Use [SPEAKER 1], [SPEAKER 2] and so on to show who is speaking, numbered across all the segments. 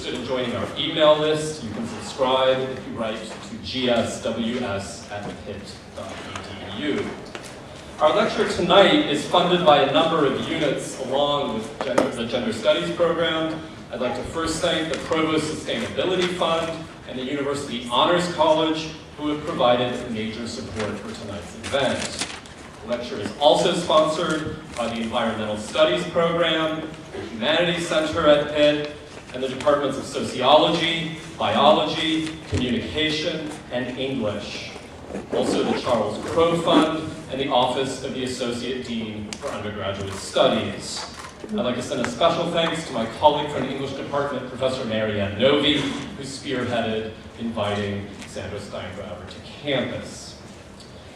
[SPEAKER 1] interested in joining our email list, you can subscribe if you write to gsws@pitt.edu. Our lecture tonight is funded by a number of units along with the Gender Studies program. I'd like to first thank the Provost Sustainability Fund and the University Honors College, who have provided major support for tonight's event. The lecture is also sponsored by the Environmental Studies program, the Humanities Center at Pitt, and the Departments of Sociology, Biology, Communication, and English. Also the Charles Crow Fund and the Office of the Associate Dean for Undergraduate Studies. I'd like to send a special thanks to my colleague from the English department, Professor Marianne Novi, who spearheaded inviting Sandra Steingraber to campus.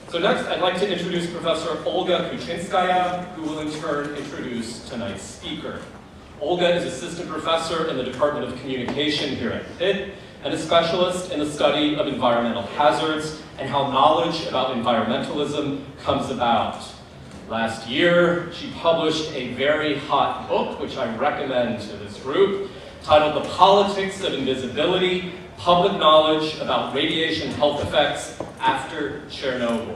[SPEAKER 1] So next, I'd like to introduce Professor Olga Kuchinskaya, who will in turn introduce tonight's speaker. Olga is assistant professor in the Department of Communication here at Pitt, and a specialist in the study of environmental hazards and how knowledge about environmentalism comes about. Last year, she published a very hot book, which I recommend to this group, titled The Politics of Invisibility, Public Knowledge About Radiation Health Effects After Chernobyl.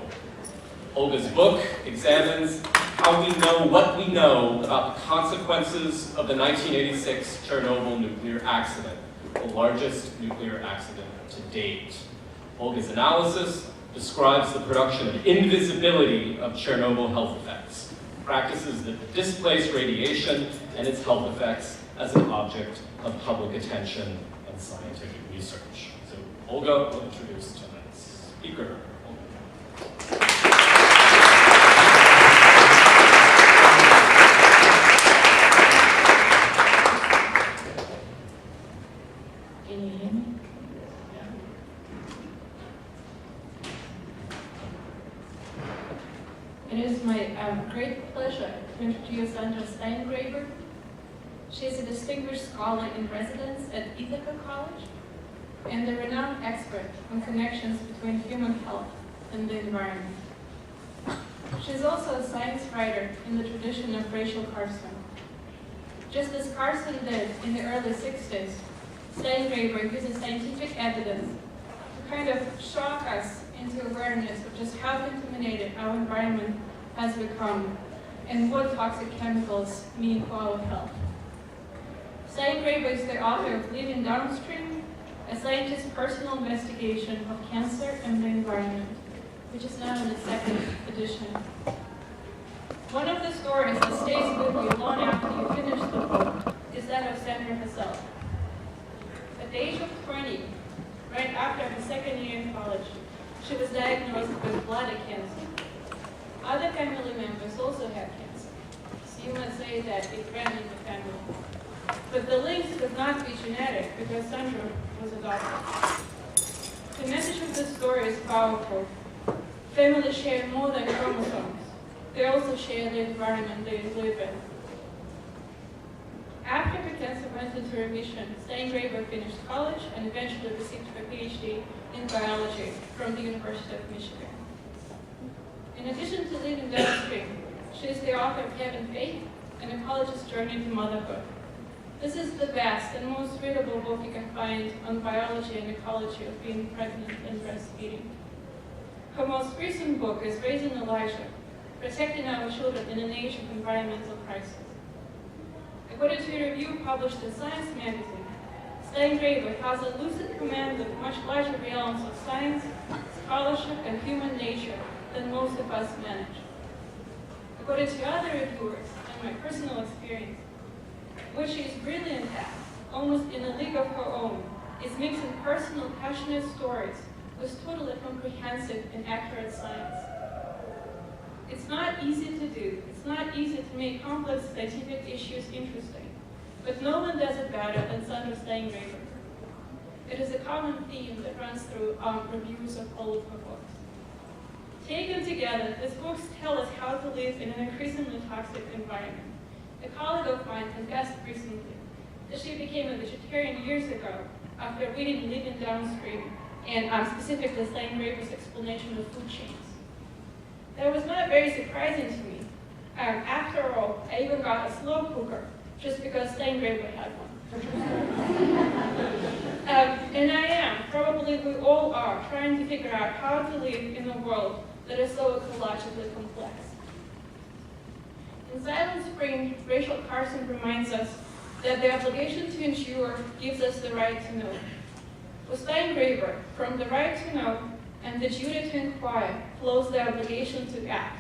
[SPEAKER 1] Olga's book examines how we know what we know about the consequences of the 1986 Chernobyl nuclear accident, the largest nuclear accident to date. Olga's analysis describes the production of invisibility of Chernobyl health effects, practices that displace radiation and its health effects as an object of public attention and scientific research. So Olga will introduce tonight's speaker.
[SPEAKER 2] Can you hear me? It is my great pleasure to introduce Sandra Steingraber. She is a distinguished scholar in residence at Ithaca College and a renowned expert on connections between human health and the environment. She is also a science writer in the tradition of Rachel Carson. Just as Carson did in the early 60s, Steingraber uses scientific evidence to kind of shock us into awareness of just how contaminated our environment has become and what toxic chemicals mean for our health. Steingraber is the author of Living Downstream, a scientist's personal investigation of cancer and the environment, which is now in its second edition. One of the stories that stays with you long after you finish the book is that of Sandra herself. At the age of 20, right after her second year in college, she was diagnosed with bladder cancer. Other family members also had cancer, so you might say that it ran in the family. But the links could not be genetic because Sandra was a doctor. The message of this story is powerful. Families share more than chromosomes. They also share the environment they live in. After her cancer went into remission, Steingraber finished college and eventually received her PhD in biology from the University of Michigan. In addition to Living Downstream, she is the author of Having Faith and A College's Journey to Motherhood. This is the best and most readable book you can find on biology and ecology of being pregnant and breastfeeding. Her most recent book is Raising Elijah, Protecting Our Children in an Age of Environmental Crisis. According to a review published in Science magazine, Steingraber has a lucid command of much larger realms of science, scholarship, and human nature than most of us manage. According to other reviewers and my personal experience, what she is brilliant at, almost in a league of her own, is mixing personal, passionate stories with totally comprehensive and accurate science. It's not easy to do. It's not easy to make complex scientific issues interesting. But no one does it better than Sandra Steingraber. It is a common theme that runs through reviews of all of her books. Taken together, these books tell us how to live in an increasingly toxic environment. A colleague of mine confessed recently that she became a vegetarian years ago after reading Living Downstream and specifically Steingraber's explanation of food chains. That was not very surprising to me. After all, I even got a slow cooker just because Steingraber had one. believe we all are, trying to figure out how to live in a world that is so ecologically complex. In Silent Spring, Rachel Carson reminds us that the obligation to ensure gives us the right to know. With Steingraber, from the right to know and the duty to inquire flows the obligation to act.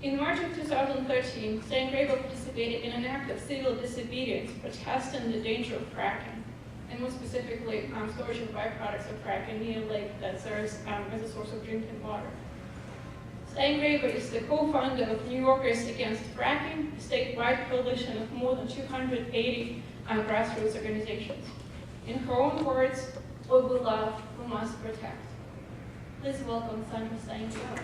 [SPEAKER 2] In March of 2013, Steingraber participated in an act of civil disobedience protesting the danger of fracking, and more specifically, storage of byproducts of fracking near a lake that serves as a source of drinking water. Steingraber is the co-founder of New Yorkers Against Fracking, a statewide coalition of more than 280 grassroots organizations. In her own words, what we love, we must protect. Please welcome Sandra Steingraber.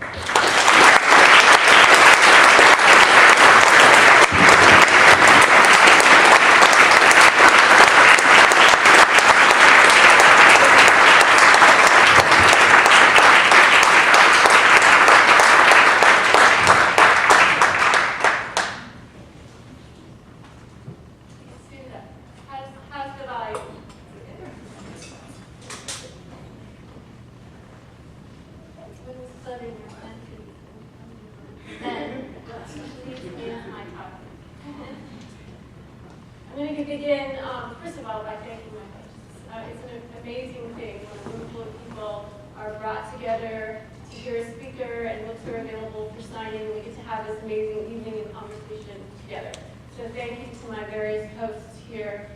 [SPEAKER 3] I'm going to begin, first of all, by thanking my hosts. It's an amazing thing when a room full of people are brought together to hear a speaker and books are available for signing, and we get to have this amazing evening and conversation together. So thank you to my various hosts here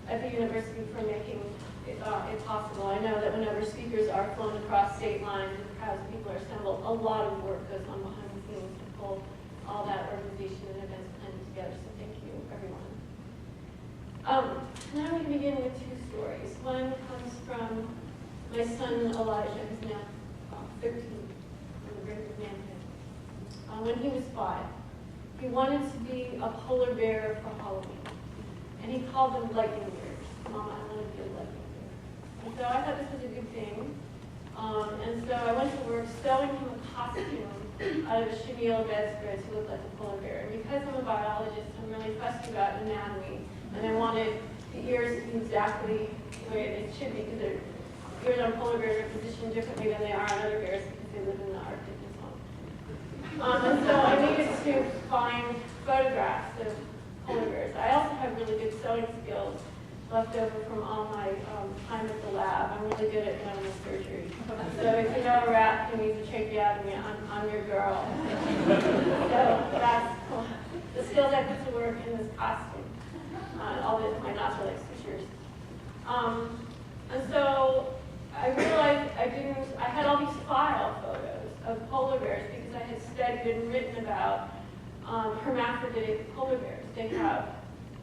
[SPEAKER 3] at the university for making it possible. I know that whenever speakers are flown across state lines and crowds of people are assembled, a lot of work goes on behind the scenes to pull all that organization and events planning together. So thank you, everyone. Now I'm going to begin with two stories. One comes from my son Elijah, who's now 13, on the brink of manhood. When he was 5, he wanted to be a polar bear for Halloween, and he called them lightning bears. Mama, I want to be a lightning bear. And so I thought this was a good thing. And so I went to work sewing him a costume out of a chenille bedspread to look like a polar bear. And because I'm a biologist, I'm really fussy about anatomy. And I wanted the ears to be exactly the way they should be, because the ears on polar bears are positioned differently than they are on other bears because they live in the Arctic and so on. And so I needed to find photographs of polar bears. I also have really good sewing skills left over from all my time at the lab. I'm really good at animal surgery. So if you know a rat who needs a tracheotomy, I'm your girl. So that's the skills I put to work in this costume. Although my knots are like sutures. And so I realized I had all these file photos of polar bears because I had studied and written about hermaphroditic polar bears. They have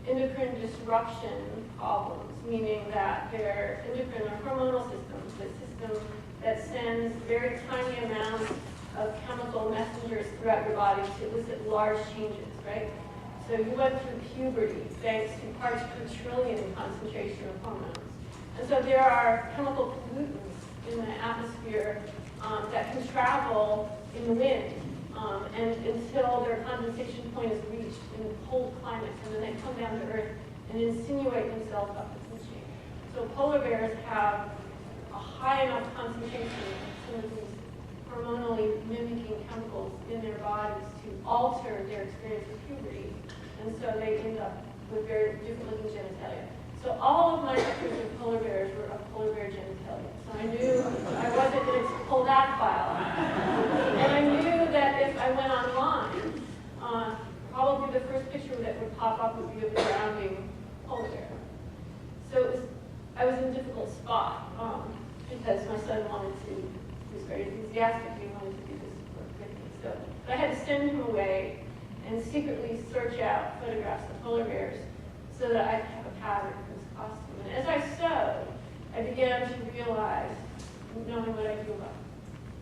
[SPEAKER 3] endocrine disruption problems, meaning that their endocrine or hormonal systems, the system that sends very tiny amounts of chemical messengers throughout your body to elicit large changes, right? So you went through puberty thanks to parts per trillion concentration of hormones. And so there are chemical pollutants in the atmosphere that can travel in the wind and until their condensation point is reached in cold climates, and then they come down to Earth and insinuate themselves up the food chain. So polar bears have a high enough concentration of some of these hormonally mimicking chemicals in their bodies to alter their experience of puberty. And so they end up with very different looking genitalia. So all of my pictures of polar bears were of polar bear genitalia. So I knew I wasn't going to pull that file out. And I knew that if I went online, probably the first picture that would pop up would be of the drowning polar bear. So I was in a difficult spot because my son he was very enthusiastic, he wanted to do this work with me. So I had to send him away and secretly search out photographs of polar bears so that I could have a pattern for this costume. And as I sewed, I began to realize, knowing what I do about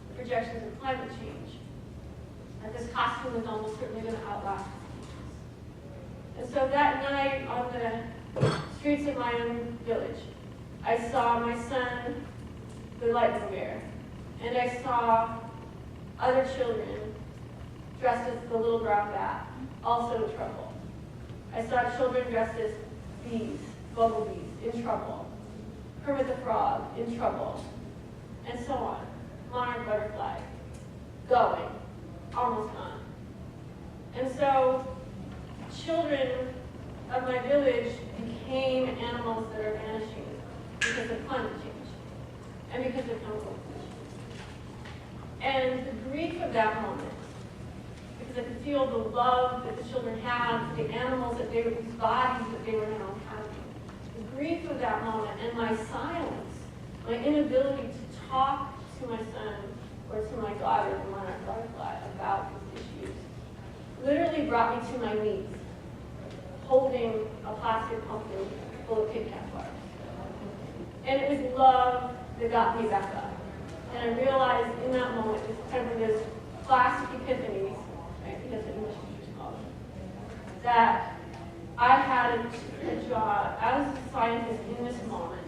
[SPEAKER 3] the projections of climate change, that this costume was almost certainly going to outlast us. And so that night on the streets of my own village, I saw my son, the lightning bear, and I saw other children dressed as the little brown bat, also in trouble. I saw children dressed as bees, bumblebees, in trouble. Kermit the Frog, in trouble, and so on. Monarch butterfly, going, almost gone. And so children of my village became animals that are vanishing because of climate change and because of chemical pollution. And the grief of that moment, because I could feel the love that the children had, the animals that they were, these bodies that they were now having, the grief of that moment and my silence, my inability to talk to my son or to my daughter, the monarch butterfly, about these issues, literally brought me to my knees, holding a plastic pumpkin full of Kit Kat bars. And it was love that got me back up. And I realized in that moment, it's kind of this classic epiphanies, right? Because the English teachers call it, that I had a job as a scientist in this moment,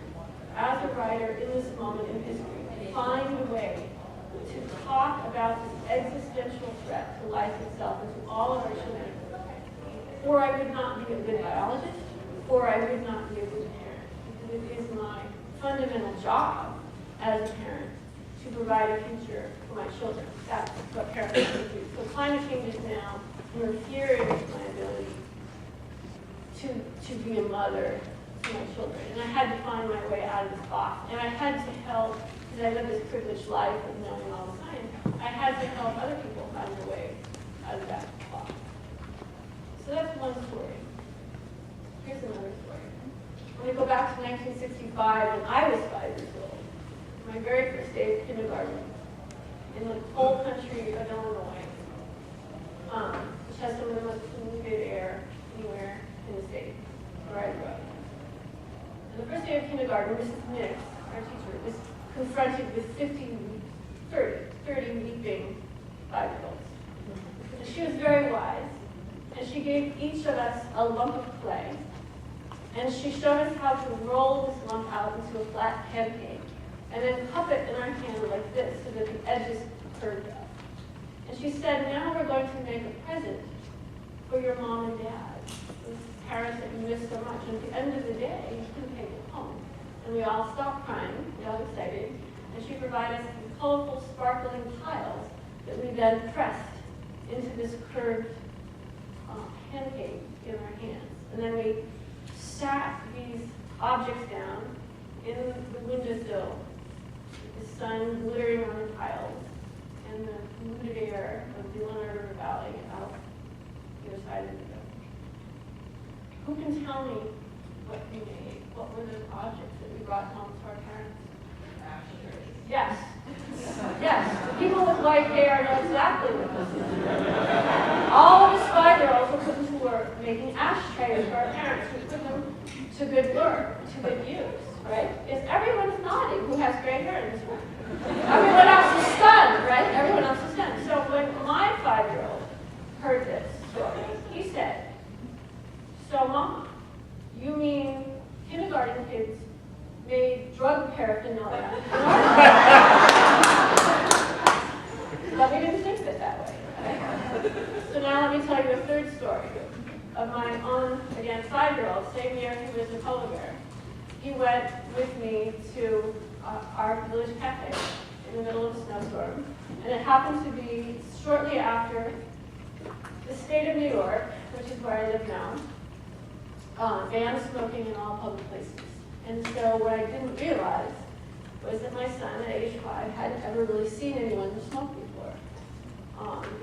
[SPEAKER 3] as a writer in this moment in history, to find a way to talk about this existential threat to life itself and to all of our children. Or I would not be a good biologist, or I would not be a good parent, because it is my fundamental job as a parent to provide a future for my children. That's what parents do. So climate change is now interfering with my ability to be a mother to my children. And I had to find my way out of this box. And I had to help, because I live this privileged life of knowing all the science, I had to help other people find their way out of that box. So that's one story. Here's another story. When I go back to 1965, when I was 5 years old, my very first day of kindergarten, in the cold country of Illinois, which has some of the most polluted air anywhere in the state where I grew up. And the first day of kindergarten, Mrs. Nix, our teacher, was confronted with 30 weeping 5-year-olds. And she was very wise, and she gave each of us a lump of clay, and she showed us how to roll this lump out into a flat pancake, and then cup it in our hand like this so that the edges curved up. And she said, now we're going to make a present for your mom and dad, those parents that you miss so much. And at the end of the day, you can take it home. And we all stopped crying, we got excited, and she provided us with colorful, sparkling tiles that we then pressed into this curved pancake in our hands. And then we sat these objects down in the windowsill, with the sun glittering on the tiles, and the polluted air of the Illinois River Valley out the other side of the river. Who can tell me what we made? What were the objects that we brought home to our parents? Yes. Yes. The people with white hair know exactly what this is. All of us 5-year-olds were put into work making ashtrays for our parents. We put them to good work, to good use, right? Everyone's nodding who has gray hair in this room. Everyone else is stunned, right? Everyone else is stunned. So when my 5-year-old heard this story, he said, so Mama, you mean kindergarten kids made drug paraphernalia? But we didn't think of it that way. Right? So now let me tell you a third story of my own, again, 5-year-old, same year he was a polar bear. He went with me to our village cafe in the middle of a snowstorm. And it happened to be shortly after the state of New York, which is where I live now, banned smoking in all public places. And so what I didn't realize was that my son, at age 5, hadn't ever really seen anyone who smoked before.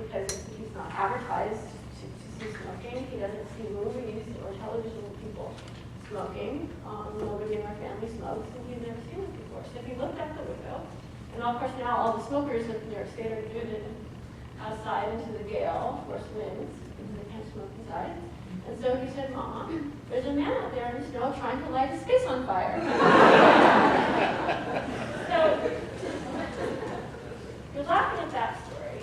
[SPEAKER 3] Because he's not advertised to see smoking. He doesn't see movies or television with people smoking. Nobody in our family smokes, and he's never seen it before. So if he looked out the window, and of course now all the smokers of New York State are driven outside into the gale, force winds, because they can't smoke inside. And so he said, Mama, there's a man out there in the snow trying to light his face on fire. So, you're laughing at that story,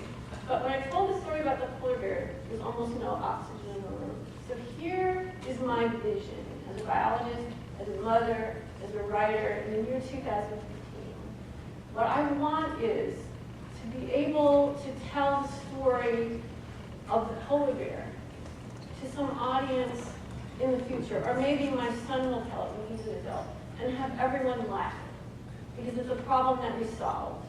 [SPEAKER 3] but when I told the story about the polar bear, there's almost no oxygen in the room. So here is my vision as a biologist, as a mother, as a writer in the year 2015. What I want is to be able to tell the story of the polar bear to some audience in the future, or maybe my son will tell it when he's an adult, and have everyone laugh because it's a problem that we solved.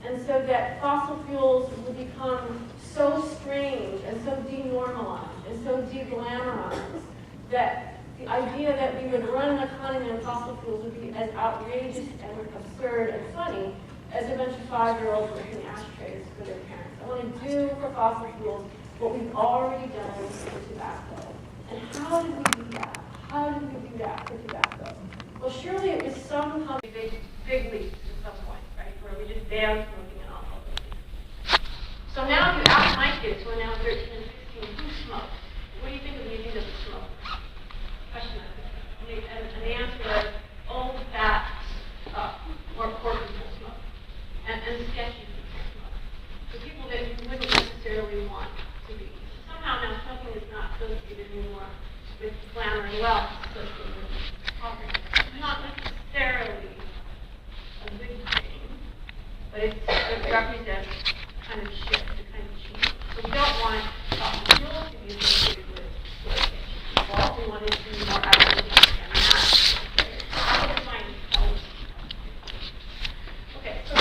[SPEAKER 3] And so that fossil fuels will become so strange and so denormalized and so de-glamorized that the idea that we would run an economy on fossil fuels would be as outrageous and absurd and funny as a bunch of 5-year-olds making ashtrays for their parents. I want to do for fossil fuels what we've already done for tobacco. And how did we do that? How did we do that for tobacco? Well, surely it was some kind of big leaps at some point, right, where we just banned smoking and all of those. So now if you ask my kids, who are now 13 and 16, who smokes? What do you think of me doing with smoke? Question that. And the answer is old, fat, or poor people smoke. And sketchy people smoke. The people that you wouldn't necessarily want to be. Somehow now smoking is not associated anymore with glamour and wealth, it's associated with poverty. Not necessarily a good thing, but it represents a kind of shift, a kind of change. So we don't want fossil fuels to be associated with sketchy people. We want it to be more advantageous and that. How do we find policy? Okay, so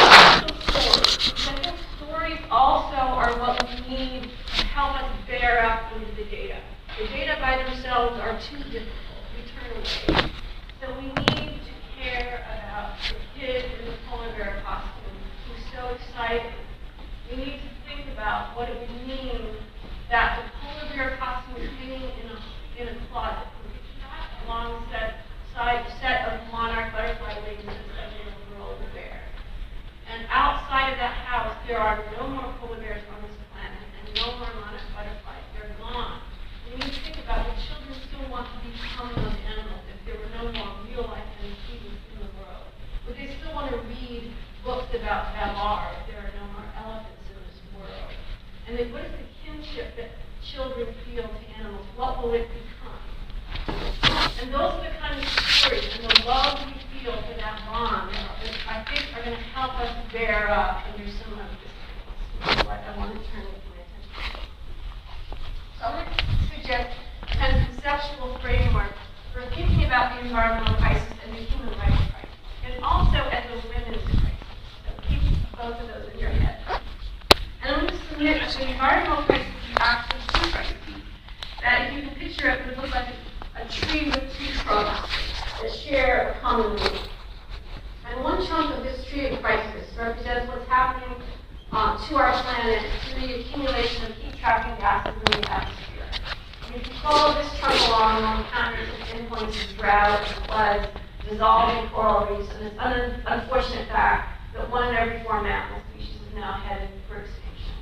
[SPEAKER 3] stories. I think stories also are what we need to help us bear up into the data. The data by themselves are too difficult. We turn away. So we need to care about the kid in the polar bear costume who's so excited. We need to think about what it would mean that the polar bear costume is hanging in a closet. Along set of monarch butterfly wings and a little girl and a bear. And outside of that house, there are no more polar bears on this planet and no more monarch butterflies. They're gone. We need to think about what children still want to become those animals if there were no more real life amphibians in the world. Would they still want to read books about Babar if there are no more elephants in this world? And then what is the kinship that children feel to animals? What will it become? And those are the kind of stories and the love we feel for that bond that I think are going to help us bear up under some of this. That's what I want to turn my attention to. So I'm going to suggest a kind of conceptual framework for thinking about the environmental crisis and the human rights crisis, and also as a women's crisis. So keep both of those in your head. And I'm going to submit that the environmental crisis is actually two crises. That if you can picture it, would look like a tree with two trunks that share a common root. And one chunk of this tree of crisis represents what's happening to our planet through the accumulation of heat-trapping gases in the atmosphere. And if you follow this trunk along, you'll encounter some endpoints of drought and floods, dissolving coral reefs, and this unfortunate fact that 1 in every 4 mammal species is now headed for extinction.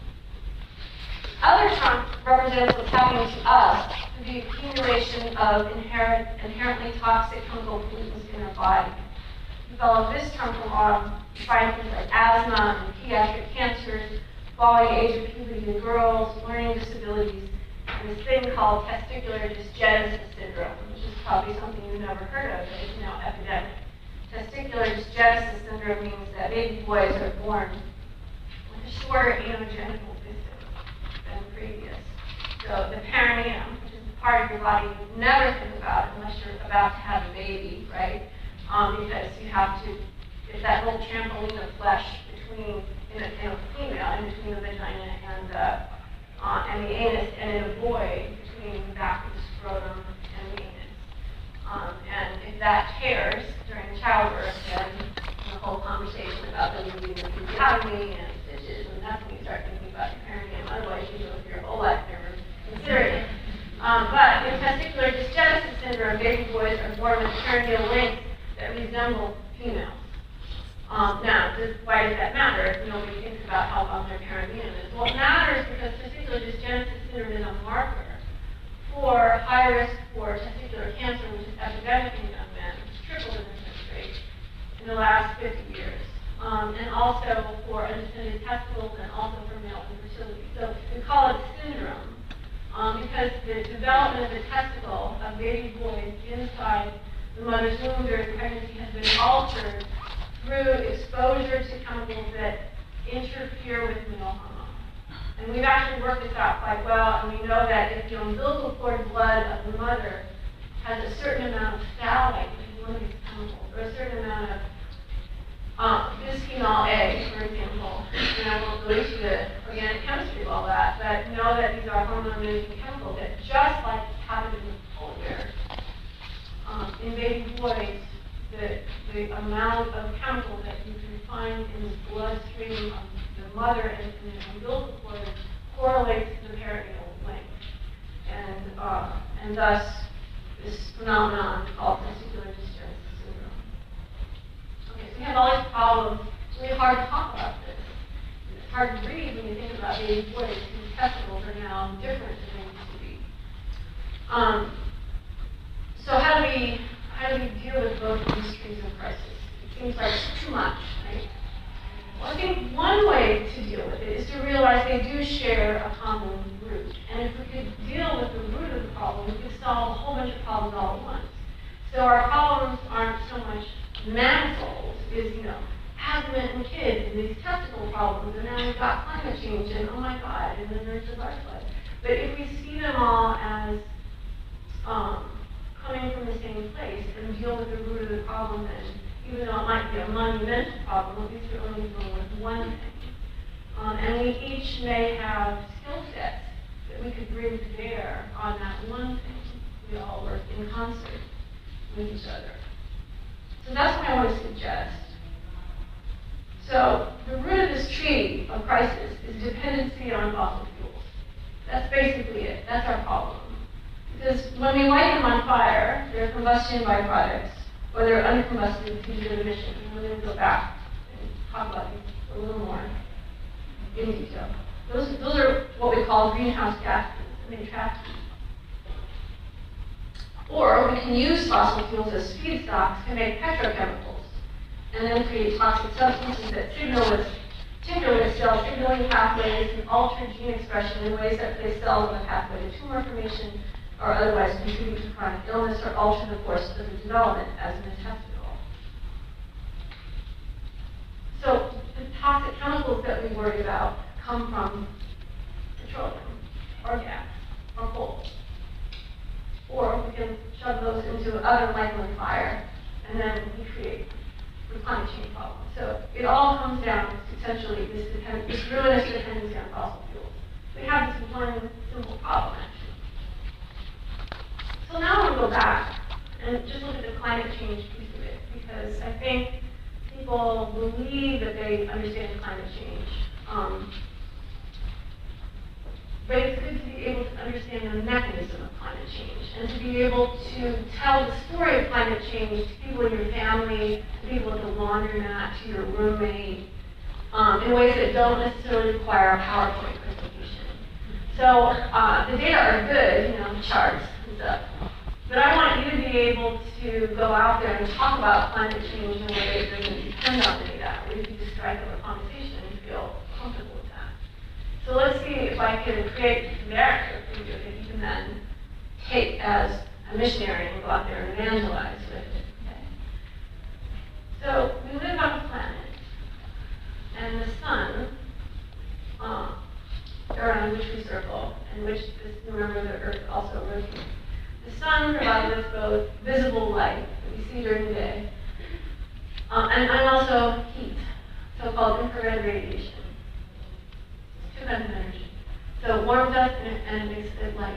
[SPEAKER 3] The other trunk represents what's happening to us through the accumulation of inherently toxic chemical pollutants in our body. You follow this trunk along, you find things like asthma and pediatric cancers, falling age of puberty in girls, learning disabilities, and this thing called testicular dysgenesis syndrome, which is probably something you've never heard of, but it's now epidemic. Testicular dysgenesis syndrome means that baby boys are born with a shorter anogenital distance than previous. So the perineum, which is the part of your body you never think about unless you're about to have a baby, right? Because you have to, it's that little trampoline of flesh between, in a female, in between the vagina and the anus, and in a boy, between the back of the scrotum and the anus. And if that tears during childbirth, then the whole conversation about them needing a episiotomy and stitches, and that's when you start thinking about your perineum. Otherwise, you go through your whole life never considering it. But in testicular dysgenesis syndrome, baby boys are born with perineal lengths that resemble females. Now, why does that matter? Nobody thinks about how long their perineum is. Well, it matters because testicular dysgenesis syndrome is a marker for high risk for testicular cancer, which is epidemic in young men. It's tripled in this rate in the last 50 years. And also for undescended testicles and also for male infertility. So we call it syndrome because the development of the testicle of baby boys inside the mother's womb during pregnancy has been altered through exposure to chemicals that interfere with male hormones. And we've actually worked this out quite well, and we know that if the umbilical cord blood of the mother has a certain amount of phthalate, which is one of these chemicals, or a hormone-mimicking chemical that, just like happened in the polar bear, in baby boys, the amount of chemical that you can find in the bloodstream of the mother and the umbilical cord correlates to the perinatal length. And thus, this phenomenon called testicular dysgenesis syndrome. Okay, so we have all these problems. It's really hard to talk about this. It's hard to read when you think about baby boys whose testicles are now different than they used to be. So how do we deal with both industries in crisis? It seems like too much, right? Well, I think one way to deal with it is to realize they do share a common root. And if we could deal with the root of the problem, we could solve a whole bunch of problems all at once. So our problems aren't so much manifold, is, asthma in kids, and these testicle problems, and now we've got climate change, and oh my God, and then there's the butterfly. But if we see them all as coming from the same place and deal with the root of the problem, then even though it might be a monumental problem, at least we're only dealing with one thing. And we each may have skill sets that we could bring to bear on that one thing. We all work in concert with each other. So that's what I want to suggest. So the root of this tree of crisis is dependency on fossil fuels. That's basically it. That's our problem. Because when we light them on fire, they're combustion byproducts, or they're uncombusted fugitive emissions. And we're going to go back and talk about these a little more in detail. Those are what we call greenhouse gases, and they trap heat. Or we can use fossil fuels as feedstocks to make petrochemicals, and then create toxic substances that tinker with cell signaling pathways and alter gene expression in ways that place cells on the pathway to tumor formation, or otherwise contribute to chronic illness or alter the course of the development as an intestinal. So the toxic chemicals that we worry about come from petroleum, or gas, or coal. Or we can shove those into other lifeless fire, and then we create the climate change problem. So it all comes down to essentially this ruinous dependency on fossil fuels. We have this one simple problem, actually. So now I want to go back and just look at the climate change piece of it, because I think people believe that they understand climate change. But it's good to be able to understand the mechanism of climate change and to be able to tell the story of climate change to people in your family, to people at the laundromat, to your roommate, in ways that don't necessarily require a PowerPoint presentation. So the data are good, the charts and stuff. But I want you to be able to go out there and talk about climate change in a way that doesn't depend on the data, where you can just strike up a conversation and feel comfortable with that. So let's see if I can create a narrative for you that you can then take as a missionary and go out there and evangelize with it. Okay? So we live on a planet, and the sun, around which we circle, and which, remember, the Earth also rotates. The sun provides us both visible light that we see during the day, and also heat, so-called infrared radiation. Two kinds of energy. So it warms us and it makes it light.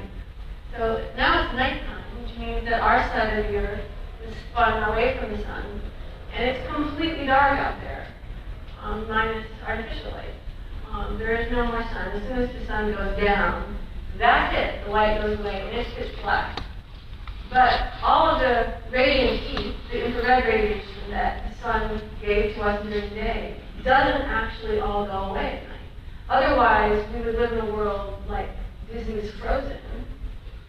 [SPEAKER 3] So now it's nighttime, which means that our side of the Earth is spun away from the sun, and it's completely dark out there, minus artificial light. There is no more sun. As soon as the sun goes down, that's it. The light goes away, and it's pitch black. But all of the radiant heat, the infrared radiation that the sun gave to us during the day, doesn't actually all go away at night. Otherwise, we would live in a world like Disney's Frozen.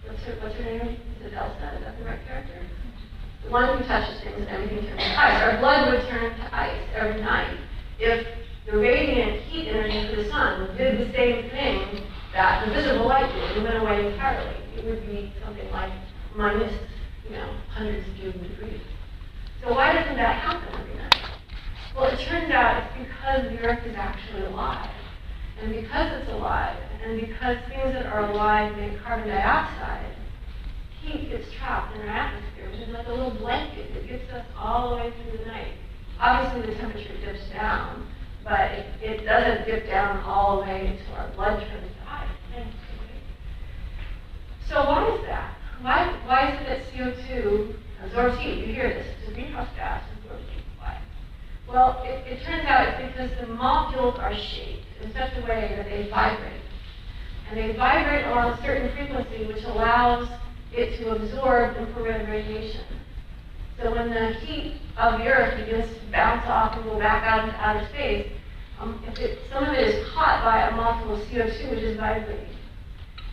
[SPEAKER 3] What's her name? Is it Elsa? Is that the right character? The one who touches things and everything turns to ice. Our blood would turn to ice every night if the radiant heat energy of the sun did the same thing that the visible light did and went away entirely. It would be something like minus, hundreds of degrees. So why doesn't that happen every night? Well, it turns out it's because the Earth is actually alive. And because it's alive, and because things that are alive make carbon dioxide, heat gets trapped in our atmosphere, which is like a little blanket that gets us all the way through the night. Obviously, the temperature dips down, but it doesn't dip down all the way until our blood turns to ice. So why is that? Why is it that CO2 absorbs heat? You hear this, it's a greenhouse gas, absorbs heat. Why? Well, it turns out it's because the molecules are shaped in such a way that they vibrate. And they vibrate along a certain frequency, which allows it to absorb infrared radiation. So when the heat of the Earth begins to bounce off and go back out into outer space, some of it is caught by a molecule of CO2, which is vibrating.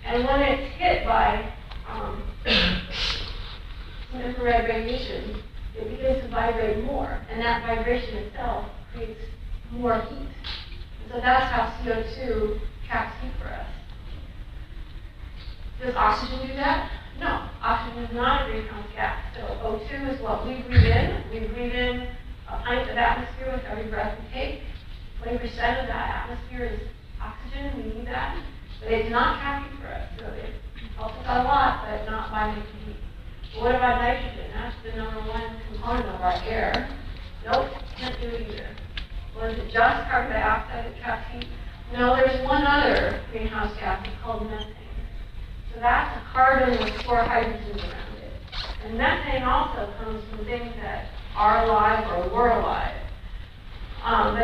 [SPEAKER 3] And when it's hit by some infrared radiation, it begins to vibrate more, and that vibration itself creates more heat. And so that's how CO2 traps heat for us. Does oxygen do that? No, oxygen is not a greenhouse gas. So O2 is what we breathe in. We breathe in a pint of atmosphere with every breath we take. 20% of that atmosphere is oxygen. We need that. But it does not trap heat for us. So it helps us out a lot, but not by making heat. But what about nitrogen? That's the number one component of our air. Nope, can't do it either. Well, is it just carbon dioxide that traps heat? No, there's one other greenhouse gas. It's called methane. So that's a carbon with 4 hydrogens around it. And methane also comes from things that are alive or were alive. And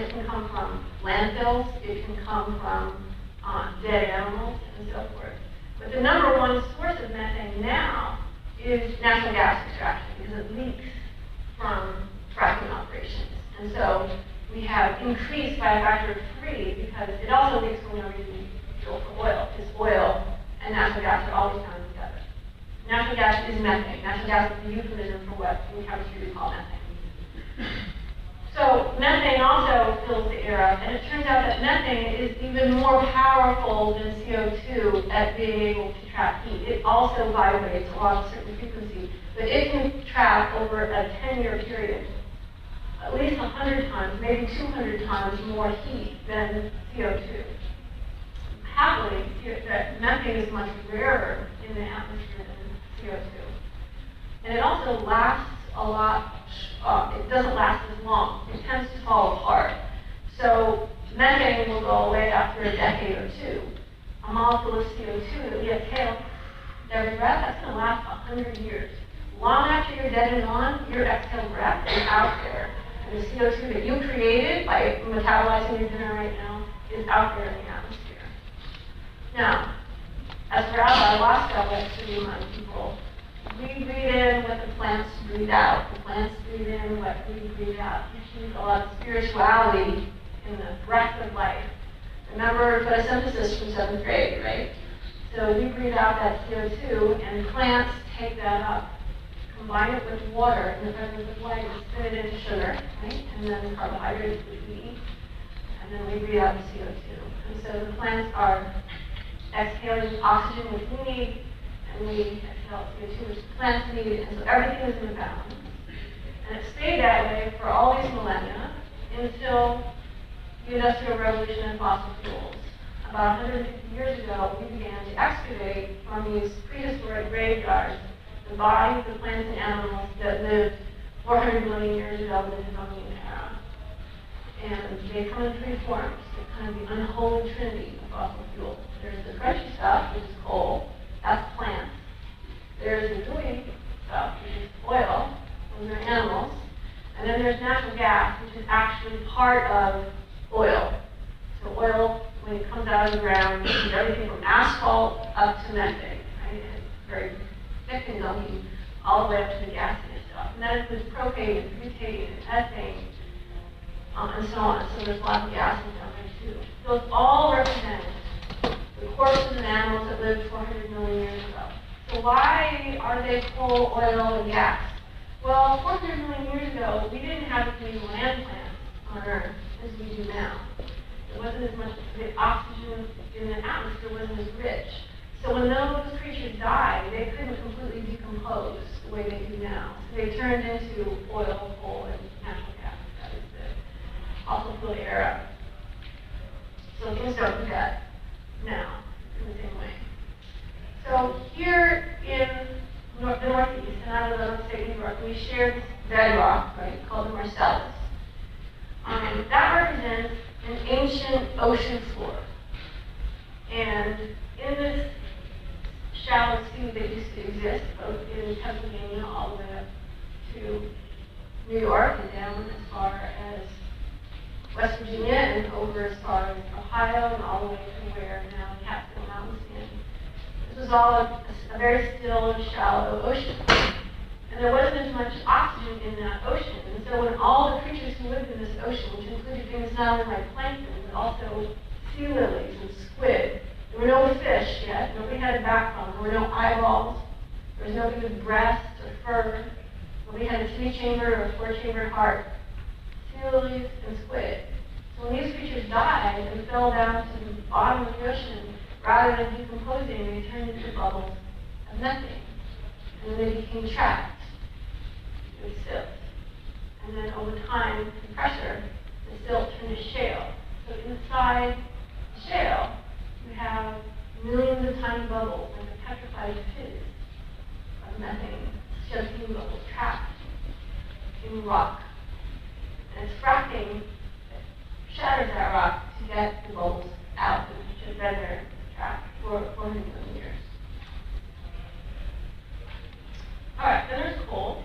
[SPEAKER 3] it can come from landfills, it can come from dead animals, and so forth. But the number one source of methane now is natural gas extraction, because it leaks from fracking operations. And so we have increased by a factor of 3, because it also leaks when we're using fuel for oil. Because oil and natural gas are always found together. Natural gas is methane. Natural gas is the euphemism for what in chemistry we call methane. So methane also fills the air up, and it turns out that methane is even more powerful than CO2 at being able to trap heat. It also vibrates along a certain frequency, but it can trap over a 10-year period at least 100 times, maybe 200 times more heat than CO2. Happily, that methane is much rarer in the atmosphere than CO2. And it also lasts a lot, it doesn't last as long. It tends to fall apart. So methane will go away after a decade or 2. A molecule of CO2 that we exhale every breath, that's going to last 100 years. Long after you're dead and gone, your exhaled breath is out there. And the CO2 that you created by metabolizing your dinner right now is out there in the atmosphere. Now, as for ayahuasca, I like to remind people, we breathe in what the plants breathe out. The plants breathe in what we breathe out. There's a lot of spirituality in the breath of life. Remember photosynthesis from 7th grade, right? So we breathe out that CO2, and plants take that up, combine it with water in the presence of light, and spin it into sugar, right? And then the carbohydrates that we eat, and then we breathe out the CO2. And so the plants are exhaling oxygen, which we need, and we exhale CO2, which the plants need, and so everything is in balance. And it stayed that way for all these millennia until the Industrial Revolution and fossil fuels. About 150 years ago, we began to excavate from these prehistoric graveyards the bodies of plants and animals that lived 400 million years ago in the Devonian era. And they come in 3 forms. They're kind of the unholy trinity of fossil fuels. There's the crunchy stuff, which is coal. That's plants. There's the gooey stuff, which is oil. Those are animals. And then there's natural gas, which is actually part of oil. So oil, when it comes out of the ground, it's everything from asphalt up to methane. Right? It's very thick and gummy, all the way up to the gaseous stuff. And that includes propane and butane and ethane, and so on. So there's lots of gases down there too. Those all represent the corpses and animals that lived 400 million years ago. So why are they coal, oil, and gas? Well, 400 million years ago, we didn't have as many land plants on Earth as we do now. There wasn't as much, the oxygen in the atmosphere wasn't as rich. So when those creatures died, they couldn't completely decompose the way they do now. So they turned into oil, coal, and natural gas. That is the fossil fuel era. So things don't do that now in the same way. So here in the Northeast, and out of the upstate New York, we share this bedrock, right, called the Marcellus. That represents an ancient ocean floor. And in this shallow sea that used to exist both in Pennsylvania all the way up to New York and down as far as West Virginia and over as far as Ohio and all the way to where now the Catskill Mountains stand. This was all a very still and shallow ocean. And there wasn't as much oxygen in that ocean. And so when all the creatures who lived in this ocean, which included things not only like plankton, but also sea lilies and squid, there were no fish yet, nobody had a backbone, there were no eyeballs, there was nobody with breast or fur, nobody had a 3-chambered or a 4-chambered heart, sea lilies and squid. So when these creatures died and fell down to the bottom of the ocean, rather than decomposing, they turned into bubbles of methane. And then they became trapped with silt. And then over time, and pressure, the silt turned to shale. So inside the shale, you have millions of tiny bubbles, like a petrified fizz of methane, CO2 bubbles trapped in rock. And it's fracking that shatters that rock to get the bubbles out, which have been there trapped for 400 million years. All right, then there's coal.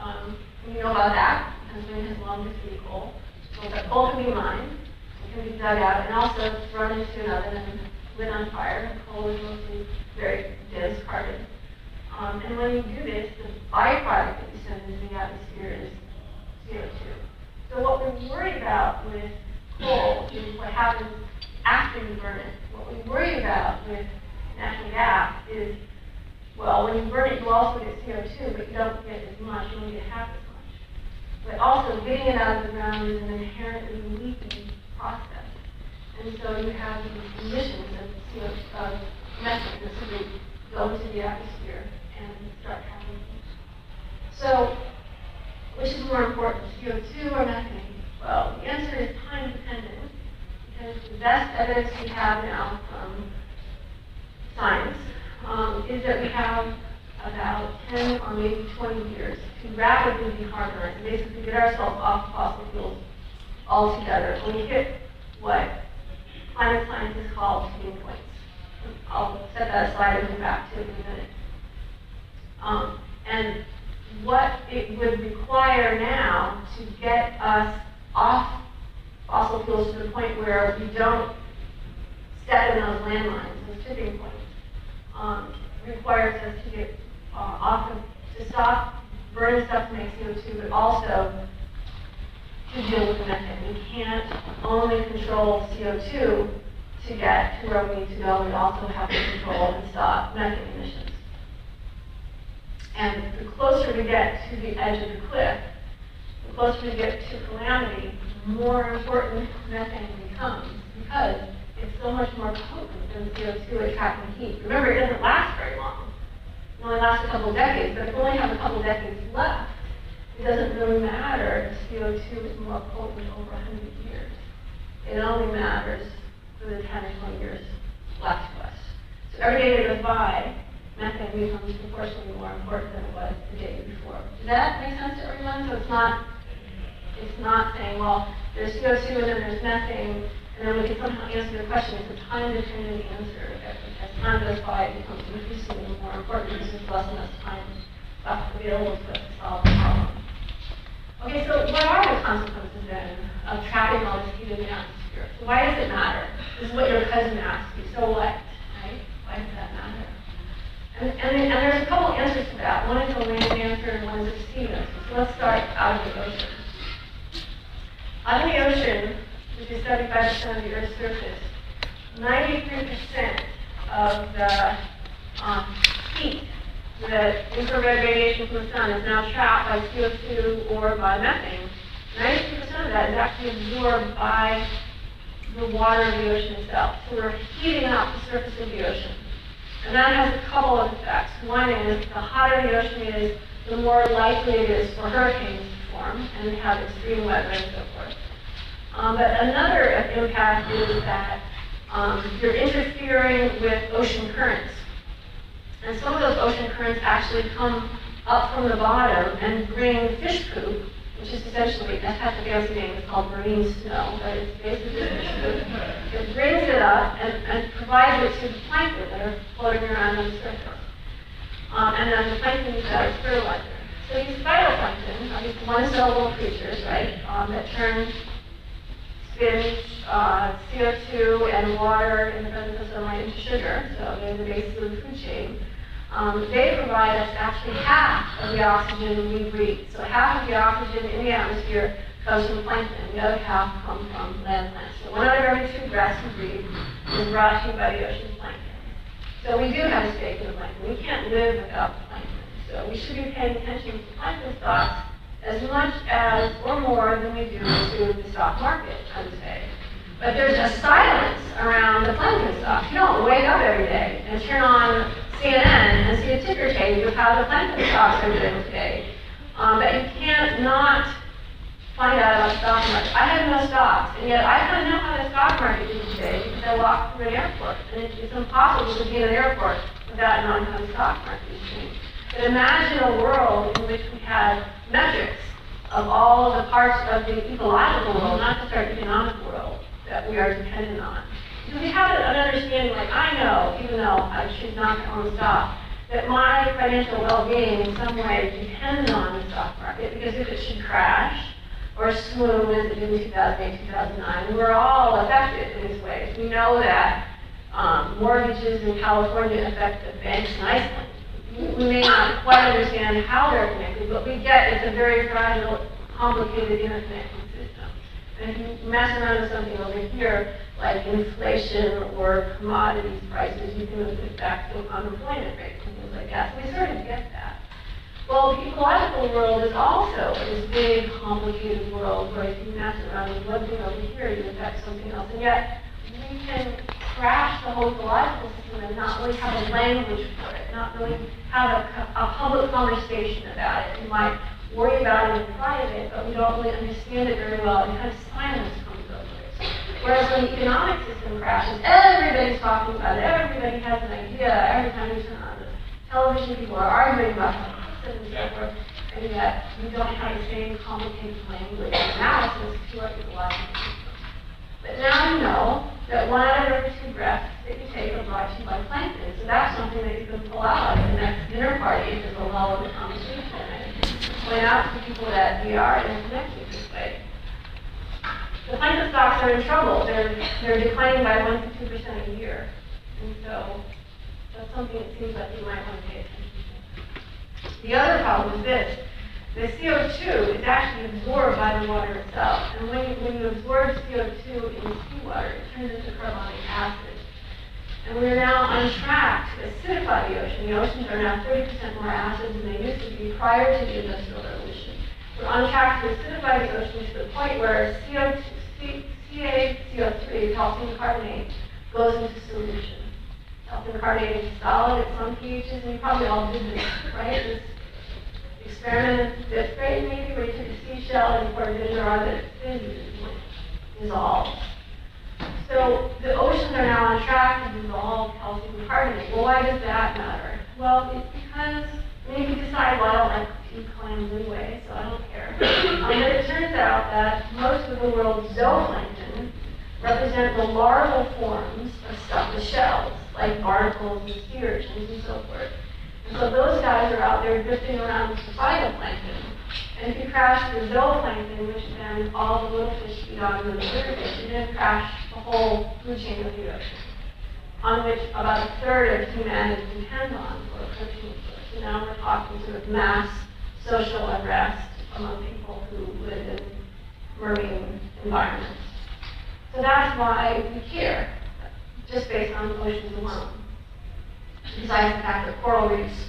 [SPEAKER 3] And you know about that. Pennsylvania has long history of coal. So that coal can be mined, it can be dug out, and also thrown into an oven and lit on fire. Coal is mostly very discarded. And when you do this, the byproduct that you send into the atmosphere is CO2. So what we worry about with coal is what happens after you burn it. What we worry about with natural gas is, well, when you burn it, you also get CO2, but you don't get as much, you only get half as much. But also, getting it out of the ground is an inherently leaky process. And so you have these emissions of methane that simply go into the atmosphere and start happening. So, which is more important, CO2 or methane? Well, the answer is time dependent, because the best evidence we have now from science is that we have about 10 or maybe 20 years to rapidly decarbonize, and basically get ourselves off fossil fuels altogether. When we hit what climate scientists call tipping points. I'll set that aside and come back to it in a minute. And what it would require now to get us off fossil fuels to the point where we don't step in those landmines, those tipping points, requires us to get to stop burning stuff to make CO2, but also to deal with the methane. We can't only control CO2 to get to where we need to go. We also have to control and stop methane emissions. And the closer we get to the edge of the cliff, the closer we get to calamity, the more important methane becomes, because it's so much more potent than CO2 at trapping heat. Remember, it doesn't last very long. It only lasts a couple decades, but if we only have a couple decades left, it doesn't really matter if CO2 is more potent over 100 years. It only matters for the 10 or 20 years left to us. So every day that goes by, methane becomes proportionally more important than it was the day before. Does that make sense to everyone? So it's not saying, well, there's CO2 and then there's methane, and then we can somehow answer the question. It's a time-dependent answer. As time goes by, it becomes increasingly more important because there's less and less time left available to us to solve the problem. Okay, so what are the consequences then of trapping all this heat in the atmosphere? So why does it matter? This is what your cousin asked you. So what? Right? Why does that matter? And there's a couple answers to that. One is a land answer and one is a sea answer. So let's start out of the ocean. Out of the ocean, which is 75% of the Earth's surface, 93% of the heat, the infrared radiation from the sun, is now trapped by CO2 or by methane. 92% of that is actually absorbed by the water of the ocean itself. So we're heating up the surface of the ocean. And that has a couple of effects. One is, the hotter the ocean is, the more likely it is for hurricanes to form and have extreme weather and so forth. But another impact is that you're interfering with ocean currents. And some of those ocean currents actually come up from the bottom and bring fish poop, which is essentially, that has a fancy name, it's called marine snow, but it's basically fish poop. It brings it up and provides it to the plankton that are floating around on the surface. And then the plankton is as fertilizer. So these phytoplankton are these one-cellable creatures, right, that spin CO2 and water in the presence of sunlight into sugar, so they're the basis of the food chain. They provide us actually half of the oxygen we breathe. So half of the oxygen in the atmosphere comes from plankton, the other half comes from land plants. So 1 out of every 2 breaths we breathe is brought to you by the ocean's plankton. So we do have a stake in the plankton. We can't live without the plankton. So we should be paying attention to plankton stocks as much as or more than we do to the stock market, I would say. But there's a silence around the plankton stocks. You don't wake up every day and turn on CNN and see a ticker page of how the plankton stocks are doing today. But you can't not find out about the stock market. I have no stocks, and yet I kind of know how the stock market is today because I walk through an airport, and it's impossible to be in an airport without knowing how the stock market is doing. But imagine a world in which we had metrics of all the parts of the ecological world, not just our economic world, that we are dependent on. So we have an understanding, like I know, even though I choose not to own stock, that my financial well-being in some way depends on the stock market, because if it should crash, or swoon as it did in 2008, 2009, we're all affected in these ways. We know that mortgages in California affect the banks in Iceland. We may not quite understand how they're connected, but we get it's a very fragile, complicated, interconnected system. And if you mess around with something over here, like inflation or commodities prices, you can look back to unemployment rates and things like that. So we sort of get that. Well, the ecological world is also this big, complicated world where if you mess around with one thing over here, you affect something else. And yet, we can crash the whole ecological system and not really have a language for it, not really have a public conversation about it. We might worry about it in private, but we don't really understand it very well, and kind of silence comes over it. Whereas when the economic system crashes, everybody's talking about it, everybody has an idea, every time you turn on the television, people are arguing about it. And so forth, and yet we don't have the same complicated language and analysis to our ecological system. But now you know that 1 out of every 2 breaths that you take are brought to you by plankton. So that's something that you can pull out at the next dinner party if there's a lull in the conversation. And point out to people that we are interconnected this way. The plankton stocks are in trouble. They're declining by 1 to 2% a year. And so that's something that seems like you might want to pay attention to. The other problem is this. The CO2 is actually absorbed by the water itself. And when you absorb CO2 in seawater, it turns into carbonic acid. And we're now on track to acidify the ocean. The oceans are now 30% more acid than they used to be prior to the Industrial Revolution. We're on track to acidify the ocean to the point where CaCO3, calcium carbonate, goes into solution. Calcium carbonate is solid at some pHs, and you probably all did this, right? This experiment in 5th grade, maybe, where you took a seashell and poured vinegar on it, it dissolves. So the oceans are now on track to dissolve calcium carbonate. Well, why does that matter? Well, it's because, you can decide, well, I don't like sea clams anyway, so I don't care. But it turns out that most of the world's zooplankton represent the larval forms of stuff, the shells, like barnacles and sea urchins and so forth. And so those guys are out there drifting around with the phytoplankton. And if you crash the zooplankton, which then all the little fish feed on and the bigger fish, you then crash the whole food chain of the ocean, on which about 1/3 of humanity depends on for a protein source. So now we're talking sort of mass social unrest among people who live in marine environments. So that's why we care, just based on the oceans alone. Besides the fact that coral reefs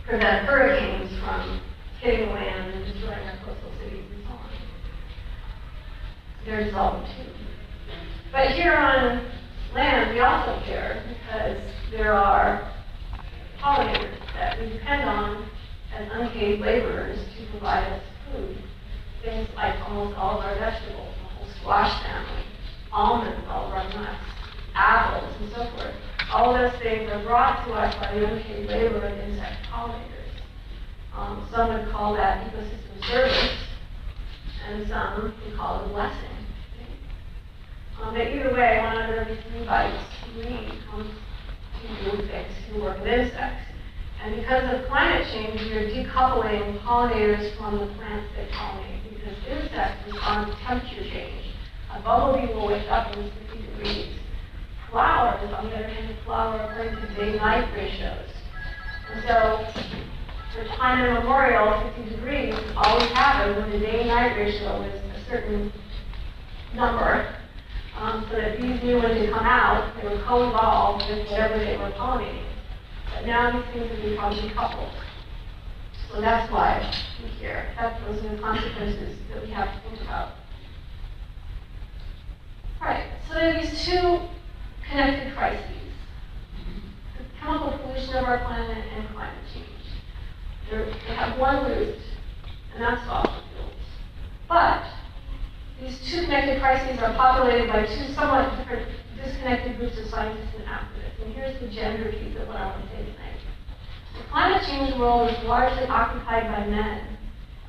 [SPEAKER 3] prevent hurricanes from hitting land and destroying our coastal cities and so on. They're dissolving too. But here on land, we also care because there are pollinators that we depend on as unpaid laborers to provide us food. Things like almost all of our vegetables, the whole squash family, almonds, all of our nuts, apples, and so forth. All of those things are brought to us by the unpaid labor of insect pollinators. Some would call that ecosystem service, and some would call it a blessing. But either way, 1 out of every 3 bites we eat comes to you thanks to the work of insects. And because of climate change, we are decoupling pollinators from the plants they pollinate, because insects respond to temperature change. A bumblebee will wake up when it's 50 degrees. Flowers, on the other hand, flower according to day-night ratios. And so, for time immemorial, 50 degrees always happened when the day-night ratio was a certain number, so that bees knew when to come out, they were co-evolved with whatever they were pollinating. But now these things have become decoupled. So that's why we care. Those are the consequences that we have to think about. All right, so there are these two connected crises. The chemical pollution of our planet and climate change. They have one root, and that's fossil fuels. But these two connected crises are populated by two somewhat different, disconnected groups of scientists and activists. And here's the gender piece of what I want to say tonight. The climate change world is largely occupied by men.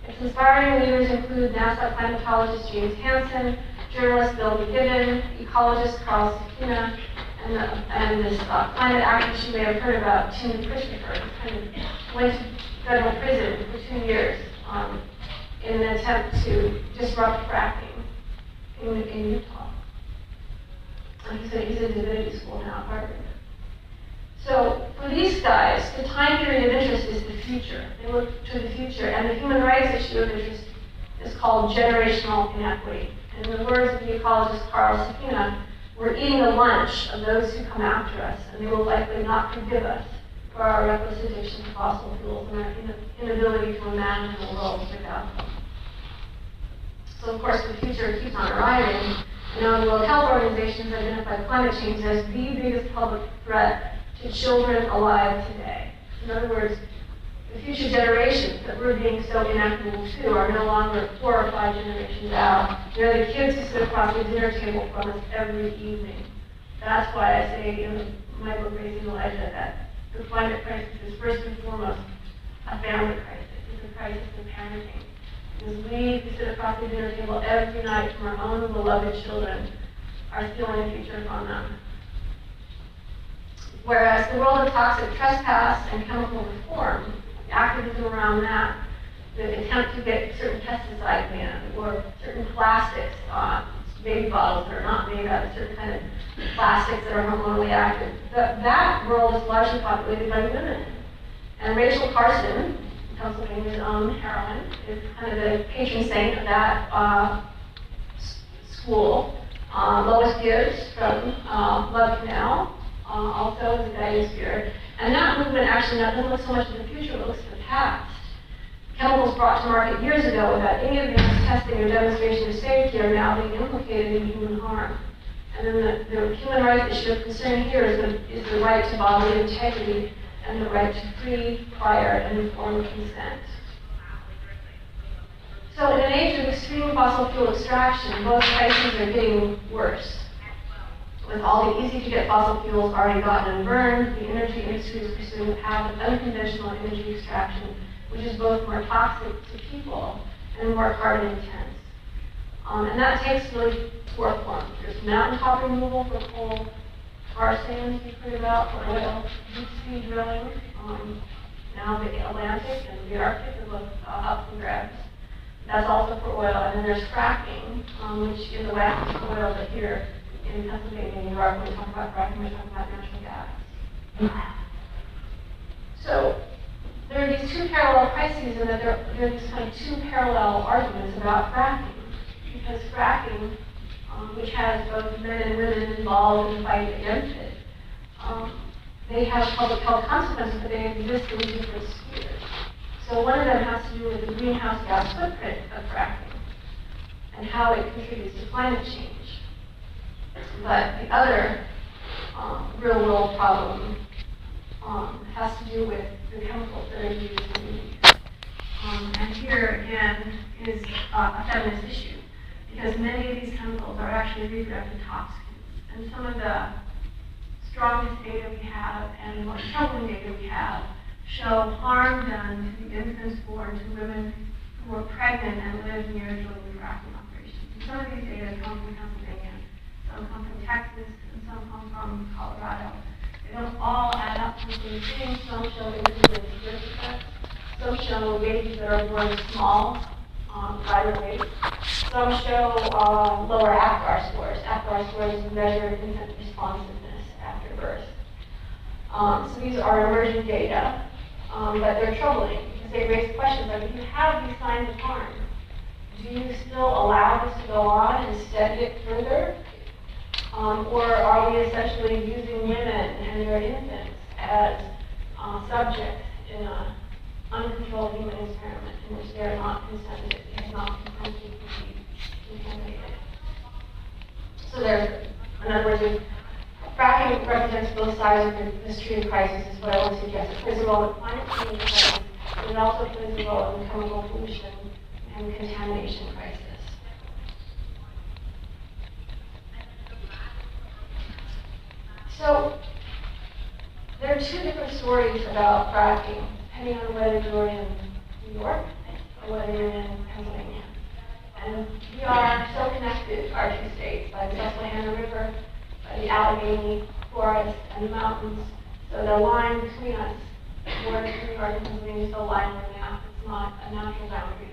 [SPEAKER 3] Its inspiring leaders include NASA climatologist James Hansen, journalist Bill McKibben, ecologist Carl Sakina, and this climate activist you may have heard about, Tim Christopher, who kind of went to federal prison for 2 years in an attempt to disrupt fracking in Utah. He's in divinity school now at Harvard. So for these guys, the time period of interest is the future. They look to the future, and the human rights issue of interest is called generational inequity. And in the words of the ecologist Carl Sakina, we're eating the lunch of those who come after us, and they will likely not forgive us for our reckless addiction to fossil fuels and our inability to imagine a world without them. So of course the future keeps on arriving, and now the World Health Organization has identified climate change as the biggest public threat to children alive today. In other words, the future generations that we're being so inequitable to are no longer 4 or 5 generations out. They're the kids who sit across the dinner table from us every evening. That's why I say in my book, Raising Elijah, that the climate crisis is first and foremost a family crisis. It's a crisis of parenting. Because we who sit across the dinner table every night from our own beloved children are stealing the future from them. Whereas the world of toxic trespass and chemical reform, the activism around that, the attempt to get certain pesticides banned or certain plastics, baby bottles that are not made out of certain kind of plastics that are hormonally active, that world is largely populated by women. And Rachel Carson, Pennsylvania's own heroine, is kind of the patron saint of that school. Lois Gibbs from Love Canal also is a guiding spirit. And that movement actually doesn't look so much at the future, it looks to the past. Chemicals brought to market years ago without any advanced testing or demonstration of safety are now being implicated in human harm. And then the human rights issue of concern here is the right to bodily integrity and the right to free, prior, and informed consent. So in an age of extreme fossil fuel extraction, both crises are getting worse. With all the easy-to-get fossil fuels already gotten and burned, the energy industry is pursuing a path of unconventional energy extraction, which is both more toxic to people and more carbon intense. And that takes really 4 forms. There's mountaintop removal for coal, tar sands you've heard about, for oil, deep-sea drilling, now the Atlantic and the Arctic are both up for grabs. That's also for oil. And then there's fracking, which in the West is oil, but here in Pennsylvania and New York, when we talk about fracking, we're talking about natural gas. So there are these 2 parallel crises, and that there are these kind of 2 parallel arguments about fracking. Because fracking, which has both men and women involved in the fight against it, they have public health consequences, but they exist in different spheres. So one of them has to do with the greenhouse gas footprint of fracking and how it contributes to climate change. But the other real-world problem has to do with the chemicals that are used in movies. And here, again, is a feminist issue, because many of these chemicals are actually reproductive toxins. And some of the strongest data we have and the most troubling data we have show harm done to the infants born to women who are pregnant and live near drilling fracking operations. And some of these data come from Pennsylvania, some come from Texas, and some come from Colorado. They don't all add up to the same thing. Some show increases in birth defects. Some show babies that are born small, lighter weight. Some show lower APGAR scores. APGAR scores is a measure of infant responsiveness after birth. So these are emerging data, but they're troubling because they raise questions like, if you have these signs of harm, do you still allow this to go on and study it further? Or are we essentially using women and their infants as subjects in an uncontrolled human experiment in which they are not consented and not consented to be contaminated? So there's, in other words, fracking represents both sides of this tree of crisis, is what I want to suggest. It plays a role in climate change crisis, but it also plays a role in chemical pollution and contamination crisis. So there are two different stories about fracking, depending on whether you're in New York or whether you're in Pennsylvania. And we are so connected, our two states, by the Susquehanna River, by the Allegheny Forest and the mountains. So the line between us, the border between New York and Pennsylvania, is still a line on the map. It's not a natural boundary.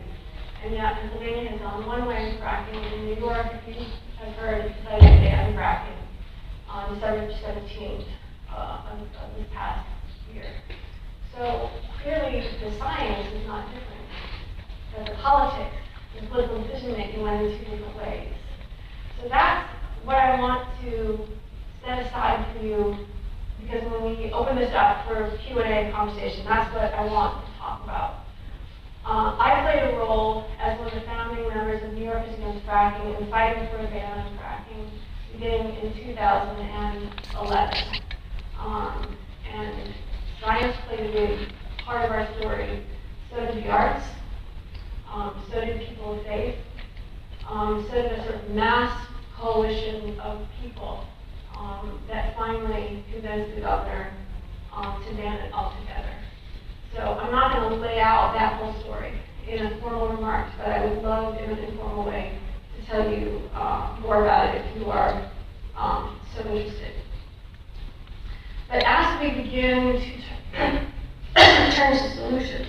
[SPEAKER 3] And yet Pennsylvania has gone one way in fracking, and in New York, if you have heard, decided to ban fracking on December 17th of this past year. So clearly the science is not different, but the politics and political decision making went in two different ways. So that's what I want to set aside for you, because when we open this up for Q&A conversation, that's what I want to talk about. I played a role as one of the founding members of New Yorkers Against Fracking and fighting for a ban on fracking beginning in 2011. And science played a big part of our story. So did the arts, so did people of faith, so did a sort of mass coalition of people that finally convinced the governor to ban it altogether. So I'm not going to lay out that whole story in a formal remarks, but I would love in an informal way to tell you more about it if you are so interested. But as we begin to turn to solutions,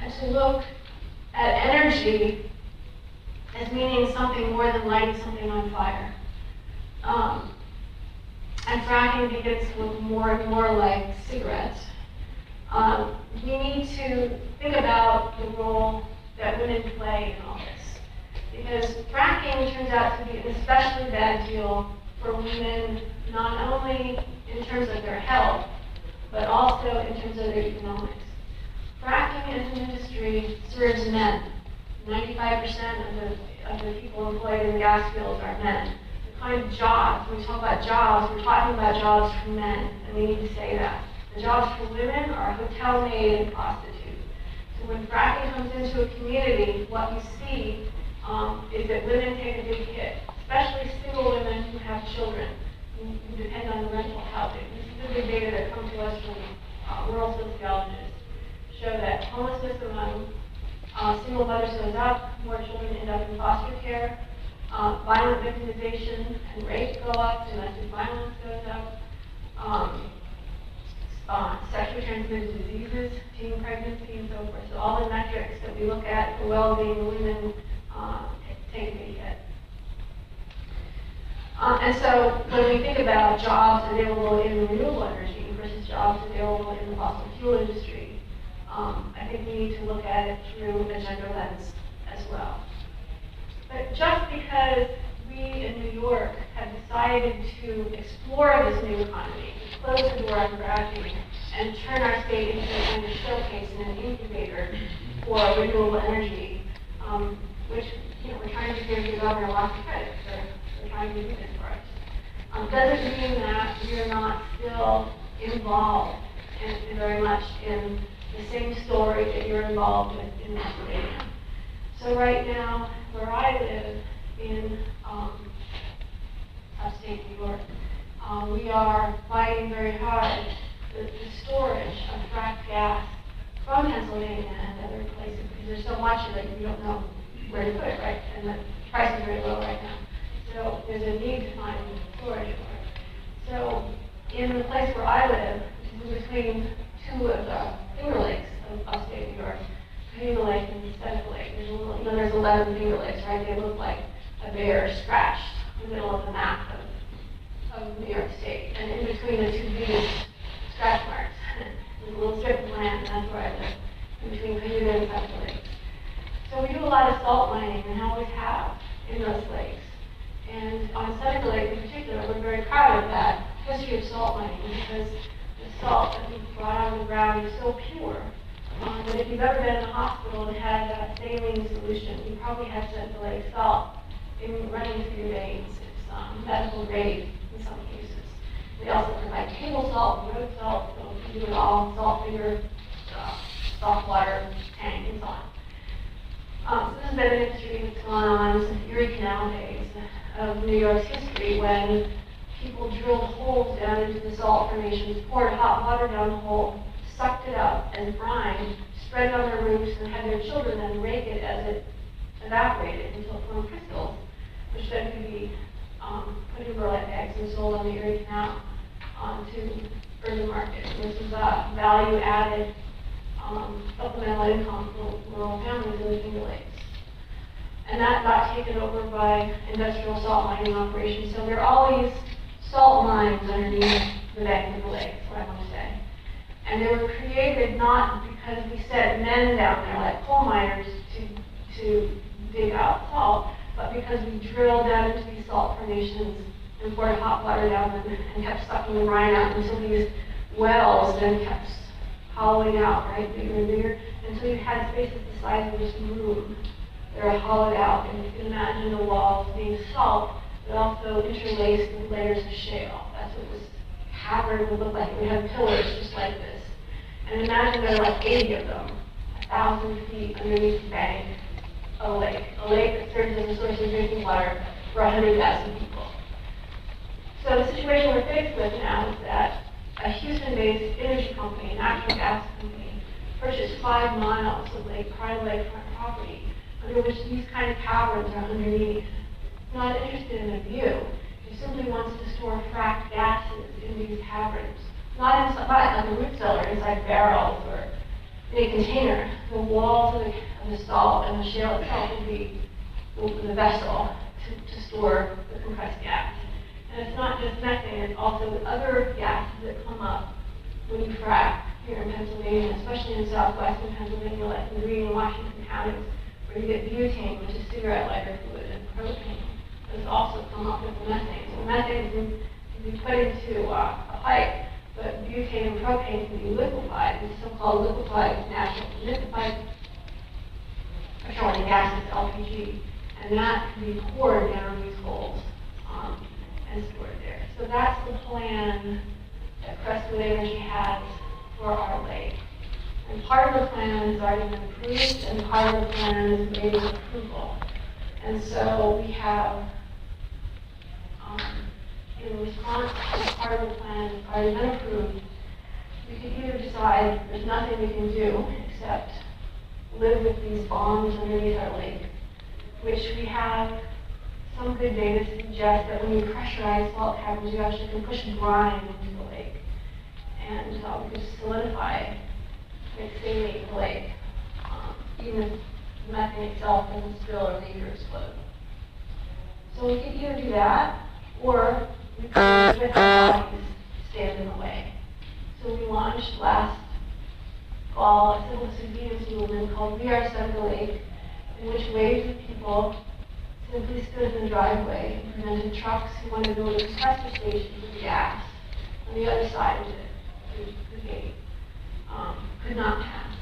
[SPEAKER 3] and to look at energy as meaning something more than lighting something on fire. And fracking begins to look more and more like cigarettes. We need to think about the role that women play in all this. Because fracking turns out to be an especially bad deal for women, not only in terms of their health, but also in terms of their economics. Fracking as an industry serves men. 95% of the people employed in the gas fields are men. The kind of jobs, when we talk about jobs, we're talking about jobs for men, and we need to say that. The jobs for women are hotel maid and prostitute. So when fracking comes into a community, what you see is that women take a big hit, especially single women who have children, who depend on the rental housing. This is the big data that comes to us from rural sociologists, show that homelessness among single mothers goes up, more children end up in foster care, violent victimization and rape go up, domestic violence goes up, sexually transmitted diseases, teen pregnancy, and so forth. So all the metrics that we look at for well-being women take a big hit. And so when we think about jobs available in renewable energy versus jobs available in the fossil fuel industry, I think we need to look at it through a gender lens as well. But just because we in New York have decided to explore this new economy, to close the door on fracking, and turn our state into a kind of showcase and an incubator for renewable energy, which we're trying to give the governor lots of credit for trying to do this for us, doesn't mean that we are not still involved in very much in the same story that you're involved with in Pennsylvania. So right now, where I live in upstate New York, we are fighting very hard the storage of fracked gas from Pennsylvania and other places, because there's so much of it you don't know where to put it, right? And the live, which is between two of the Finger Lakes of upstate New York, Finger Lake and Steingrabers Lake. There's 11 Finger Lakes, right? They look like a bear scratched in the middle of the map of New York State. And in between the two biggest scratch marks, there's a little strip of land, and that's where I live, in between Finger and Steingrabers Lake. So we do a lot of salt mining, and always have, in those lakes. And on Steingrabers Lake in particular, we're very proud of that history of salt mining, because the salt that we brought out of the ground is so pure. That if you've ever been in a hospital and had that saline solution, you probably have Steingrabers Lake salt running through your veins. It's medical grade in some cases. We also provide table salt, road salt, so we do it all, salt figure, salt water, tank, and so on. So this has been an industry that's gone on since the Erie Canal days of New York's history, when people drilled holes down into the salt formations, poured hot water down the hole, sucked it up as brine, spread it on their roofs, and had their children then rake it as it evaporated until it formed crystals, which then could be put in burlap bags and sold on the Erie Canal to urban markets. This is a value-added supplemental income for rural families in the Finger Lakes. And that got taken over by industrial salt mining operations. So there are all these salt mines underneath the bank of the lake, is what I want to say. And they were created not because we set men down there like coal miners to dig out salt, but because we drilled down into these salt formations and poured hot water down them and kept sucking the brine out until these wells then kept hollowing out, right, bigger and bigger, until you had spaces the size of this room that are hollowed out. And you can imagine the walls being salt, but also interlaced with layers of shale. That's what this cavern would look like. It would have pillars just like this. And imagine there are like 80 of them, 1,000 feet underneath the bank of a lake that serves as a source of drinking water for 100,000 people. So the situation we're faced with now is that a Houston-based energy company, a natural gas company, purchased 5 miles of private lakefront property under which these kind of caverns are underneath. Not interested in a view. It simply wants to store fracked gases in these caverns. Not inside, like a root cellar inside barrels or in a container. The walls of the salt and the shale itself will be the vessel to store the compressed gas. And it's not just methane, it's also other gases that come up when you frack here in Pennsylvania, especially in southwestern Pennsylvania, like in Greene and Washington counties, where you get butane, which is cigarette lighter fluid, and propane. Those also come up with the methane. So methane can be put into a pipe, but butane and propane can be liquefied, and so-called liquefied petroleum gases, LPG, and that can be poured down these holes and stored there. So that's the plan that Crestwood Energy has for our lake. And part of the plan has already been approved, and part of the plan is waiting approval. And so we have, in response to part of the plan that's already been approved, we could either decide there's nothing we can do except live with these bombs underneath our lake, which we have some good data to suggest that when you pressurize salt caverns, you actually can push brine into the lake. And we can solidify, like salinate the lake, even if the methane itself doesn't spill or leak or explode. So we could either do that, or we could with our bodies stand in the way. So we launched last fall a civil disobedience movement called We Are Steingrabers Lake, in which waves of people simply stood in the driveway and prevented trucks who wanted to build a compressor station with gas on the other side of the gate could not pass.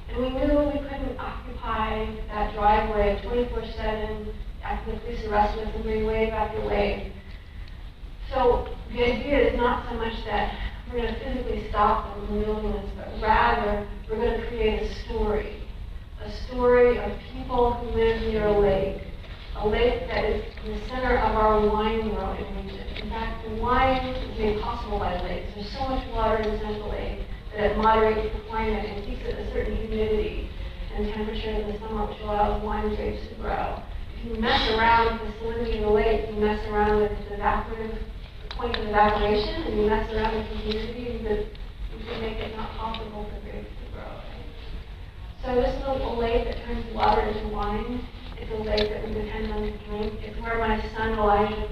[SPEAKER 3] And we knew we couldn't occupy that driveway 24/7 after the police arrested us and bring wave after wave. So the idea is not so much that we're going to physically stop them from building this, but rather we're going to create a story of people who live near a lake that is in the center of our wine growing region. In fact, the wine is made possible by lakes. There's so much water in the Central Lake that it moderates the climate and keeps it a certain humidity and temperature in the summer, which allows wine grapes to grow. If you mess around with the salinity of the lake, you mess around with the evaporative point of evaporation, and you mess around with humidity, you could make it not possible for grapes to grow. Right? So this is a lake that turns water into wine. It's a lake that we depend on to drink. It's where my son Elijah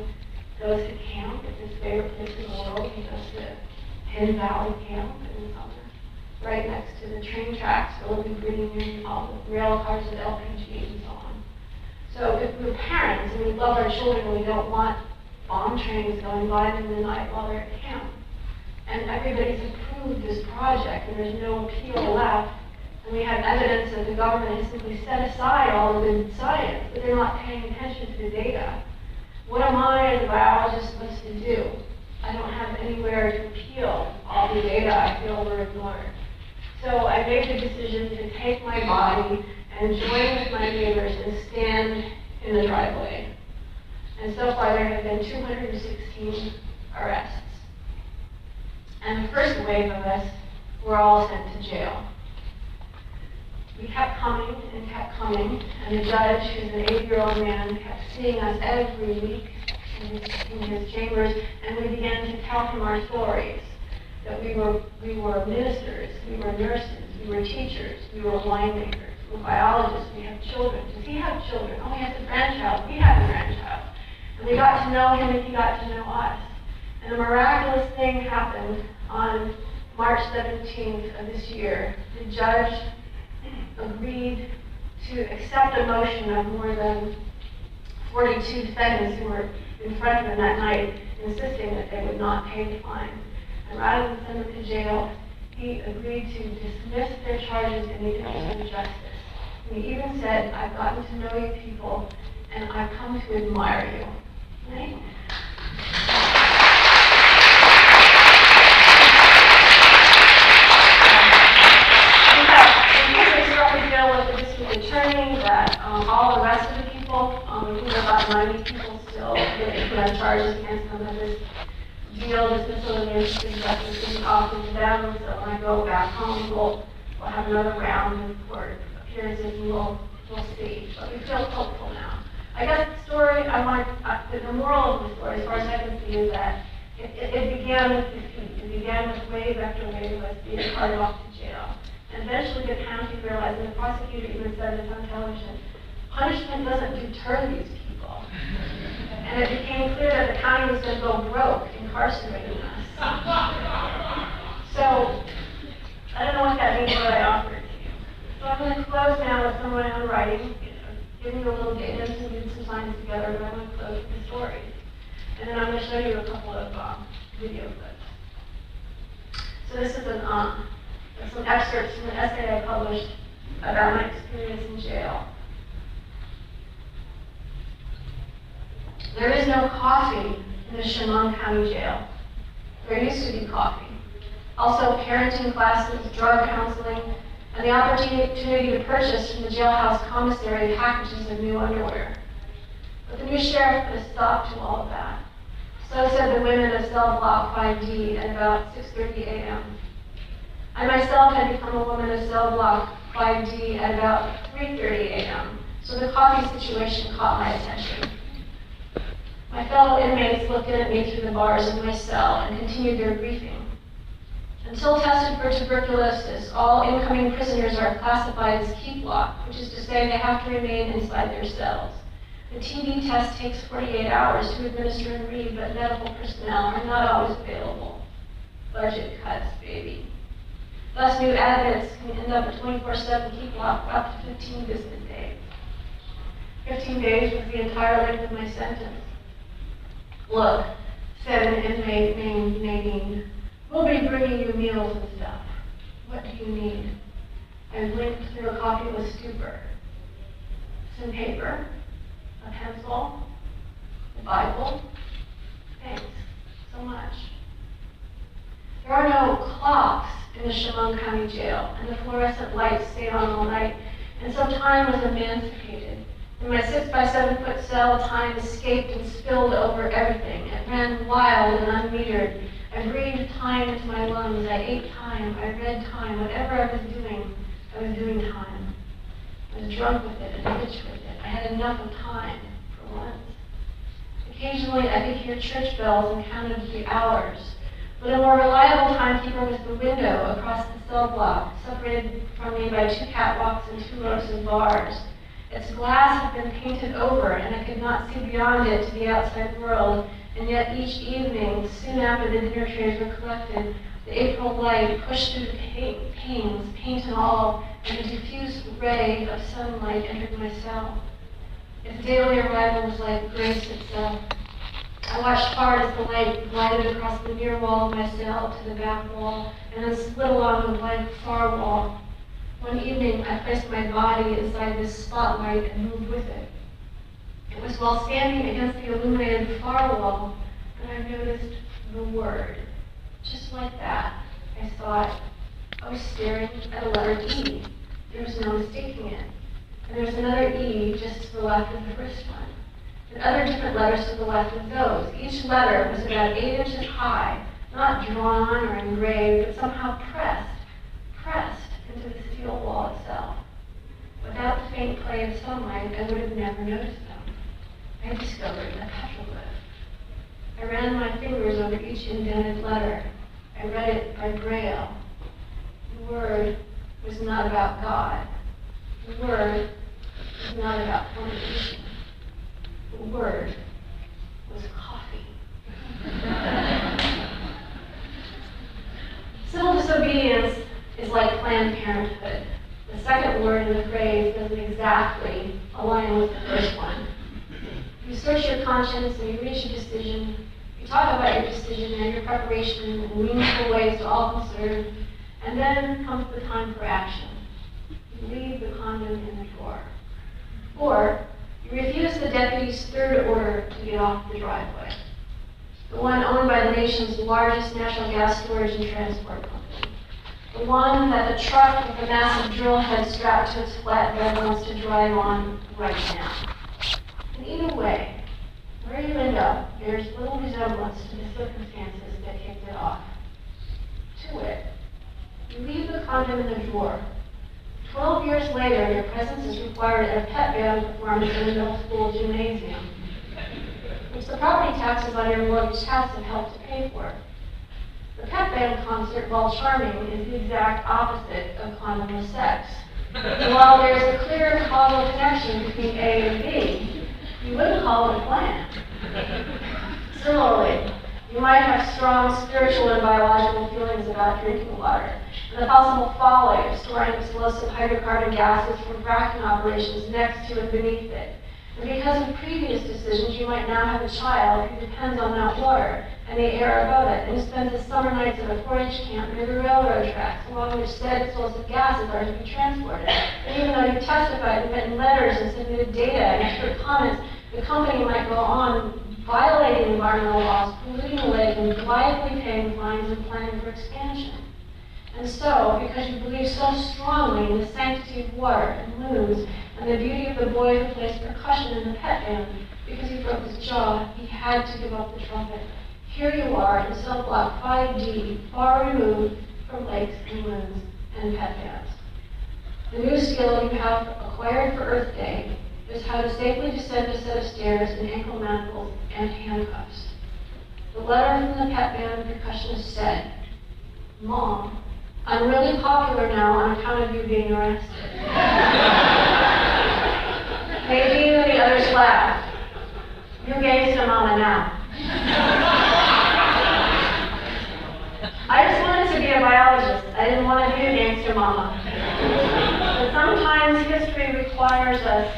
[SPEAKER 3] goes to camp. It's his favorite place in the world. He goes to Penn Valley Camp in the summer, right next to the train tracks where we'll be bringing in all the rail cars and LPG and so on. So if we're parents and we love our children, we don't want bomb trains going by them in the night while they're at camp. And everybody's approved this project and there's no appeal left. And we have evidence that the government has simply set aside all of the science, but they're not paying attention to the data. What am I as a biologist supposed to do? I don't have anywhere to appeal all the data I feel were ignored. So I made the decision to take my body and join with my neighbors and stand in the driveway. And so far there have been 216 arrests. And the first wave of us were all sent to jail. We kept coming, and the judge, who's an 80-year-old man, kept seeing us every week in his chambers, and we began to tell him our stories. That we were ministers, we were nurses, we were teachers, we were winemakers, we were biologists, we have children. Does he have children? Oh, he has a grandchild. We have a grandchild. And we got to know him and he got to know us. And a miraculous thing happened on March 17th of this year. The judge agreed to accept a motion of more than 42 defendants who were in front of him that night, insisting that they would not pay the fine. And rather than send them to jail, he agreed to dismiss their charges in the interest of justice. And he even said, I've gotten to know you people, and I've come to admire you. Right? Attorney that all the rest of the people, we have about 90 people still that put on charges against them, and this deal, dismissal of the interest of justice isn't offered to them, so when I go back home, we'll have another round of court appearances and we'll see. But we feel hopeful now. I guess the story, the moral of the story, as far as I can see, is that it began with defeat. It began with wave after wave of us being carted off to jail. And eventually the county realized, and the prosecutor even said this on television, punishment doesn't deter these people. And it became clear that the county was going to go broke incarcerating us. So, I don't know what that means, what I offered to you. So I'm going to close now with some of my own writing, giving you a little data and getting some science together, but I'm going to close with the stories. And then I'm going to show you a couple of video clips. So this is some excerpts from an essay I published about my experience in jail. There is no coffee in the Chemung County Jail. There used to be coffee. Also parenting classes, drug counseling, and the opportunity to purchase from the jailhouse commissary packages of new underwear. But the new sheriff put a stop to all of that. So said the women of cell block 5D at about 6:30 a.m. I myself had become a woman of cell block 5D at about 3:30 a.m., so the coffee situation caught my attention. My fellow inmates looked in at me through the bars of my cell and continued their briefing. Until tested for tuberculosis, all incoming prisoners are classified as keep lock, which is to say they have to remain inside their cells. The TB test takes 48 hours to administer and read, but medical personnel are not always available. Budget cuts, baby. Thus, new admits can end up at 24/7 keep lock for up to 15 business days. 15 days was the entire length of my sentence. Look, said an inmate named Nadine, we'll be bringing you meals and stuff. What do you need? I blinked through a copyless stupor. Some paper, a pencil, a Bible. Thanks so much. There are no clocks in the Chemung County Jail, and the fluorescent lights stayed on all night, and so time was emancipated. In my 6-by-7-foot cell, time escaped and spilled over everything. It ran wild and unmetered. I breathed time into my lungs. I ate time. I read time. Whatever I was doing time. I was drunk with it and rich with it. I had enough of time for once. The Occasionally, I could hear church bells and counted the hours. But a more reliable timekeeper was the window across the cell block, separated from me by 2 catwalks and 2 rows of bars. Its glass had been painted over, and I could not see beyond it to the outside world, and yet each evening, soon after the dinner trays were collected, the April light pushed through the panes, paint and all, and a diffused ray of sunlight entered my cell. Its daily arrival was like grace itself. I watched hard as the light glided across the near wall of my cell to the back wall, and then slid along the blank far wall. One evening, I placed my body inside this spotlight and moved with it. It was while standing against the illuminated far wall that I noticed the word. Just like that, I thought. I was staring at a letter E. There was no mistaking it. And there was another E just to the left of the first one, and other different letters to the left of those. Each letter was about 8 inches high, not drawn or engraved, but somehow pressed into the steel wall itself. Without the faint play of sunlight, I would have never noticed them. I discovered a petroglyph. I ran my fingers over each indented letter. I read it by Braille. The word was not about God. The word was not about fornication. The word was coffee. Civil disobedience is like Planned Parenthood. The second word in the phrase doesn't exactly align with the first one. You search your conscience and you reach a decision. You talk about your decision and your preparation in meaningful ways to all concerned, and then comes the time for action. You leave the condom in the drawer. Or you refuse the deputy's third order to get off the driveway, the one owned by the nation's largest natural gas storage and transport company, the one that the truck with the massive drill head strapped to its flatbed wants to drive on right now. And either way, where you end up bears little resemblance to the circumstances that kicked it off. To it, you leave the condom in the drawer. 12 years later, your presence is required at a pet band performance in a middle school gymnasium, which the property taxes on your mortgaged house have helped to pay for. The pet band concert, while charming, is the exact opposite of condomless sex. And while there's a clear causal connection between A and B, you wouldn't call it a plan. Similarly, you might have strong spiritual and biological feelings about drinking water, and the possible folly of storing explosive hydrocarbon gases from fracking operations next to and beneath it. And because of previous decisions, you might now have a child who depends on that water and the air above it, and who spends his summer nights at a 4-H camp near the railroad tracks, along which said explosive gases are to be transported. And even though you testified and written letters and submitted data and expert comments, the company might go on violating environmental laws, polluting the lake, and blithely paying fines and planning for expansion. And so, because you believe so strongly in the sanctity of water and loons and the beauty of the boy who plays percussion in the pet band, because he broke his jaw, he had to give up the trumpet. Here you are in cell block 5D, far removed from lakes and loons and pet bands. The new skill you have acquired for Earth Day is how to safely descend a set of stairs in ankle manacles and handcuffs. The letter from the pet band percussionist said, "Mom, I'm really popular now on account of you being arrested." Maybe even the others laughed. "You gangsta mama now." I just wanted to be a biologist. I didn't want to be a gangster mama. But sometimes history requires us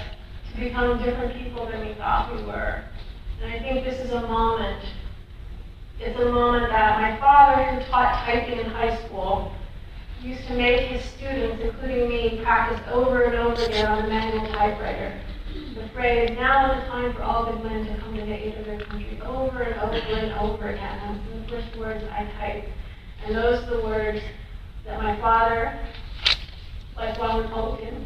[SPEAKER 3] to become different people than we thought we were. And I think this is a moment. It's a moment that my father, who taught typing in high school, used to make his students, including me, practice over and over again on a manual typewriter. The phrase, "Now is the time for all good men to come to the aid of their country," over and over and over again. Those are the first words I typed. And those are the words that my father, like one Republican,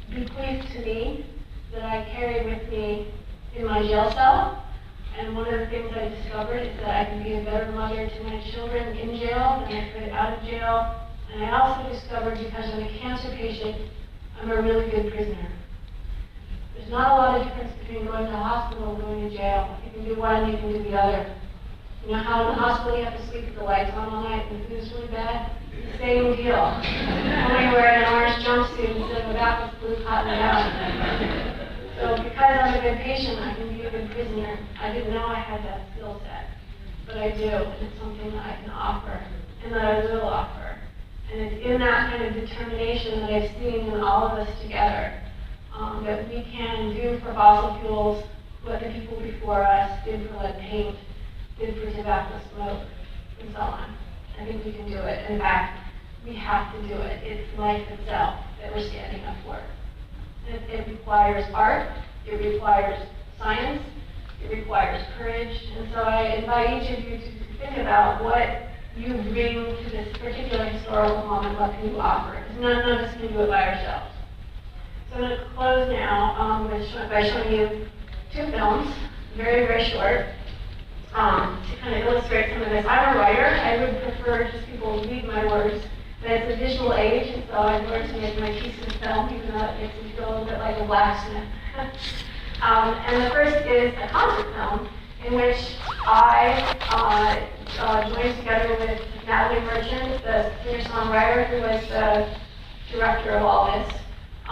[SPEAKER 3] bequeathed to me, that I carried with me in my jail cell. And one of the things I discovered is that I can be a better mother to my children in jail than I could out of jail. And I also discovered, because I'm a cancer patient, I'm a really good prisoner. There's not a lot of difference between going to the hospital and going to jail. You can do one, you can do the other. You know how in the hospital you have to sleep with the lights on all night and the food's really bad? Same deal. Only wearing an orange jumpsuit instead of a backwards blue cotton gown. So because I'm a good patient, I can be a good prisoner. I didn't know I had that skill set, but I do, and it's something that I can offer, and that I will offer. And it's in that kind of determination that I've seen in all of us together, that we can do for fossil fuels what the people before us did for lead paint, did for tobacco smoke, and so on. I think we can do it. In fact, we have to do it. It's life itself that we're standing up for. It requires art, it requires science, it requires courage. And so I invite each of you to think about what you bring to this particular historical moment. What can you offer? Because none of us can do it by ourselves. So I'm going to close now by showing you two films, very, very short, to kind of illustrate some of this. I'm a writer. I would prefer just people read my words. But it's a visual age, and so I've learned to make my pieces of film, even though it makes me feel a little bit like a blacksmith. And the first is a concert film in which I joined together with Natalie Merchant, the singer-songwriter who was the director of all this,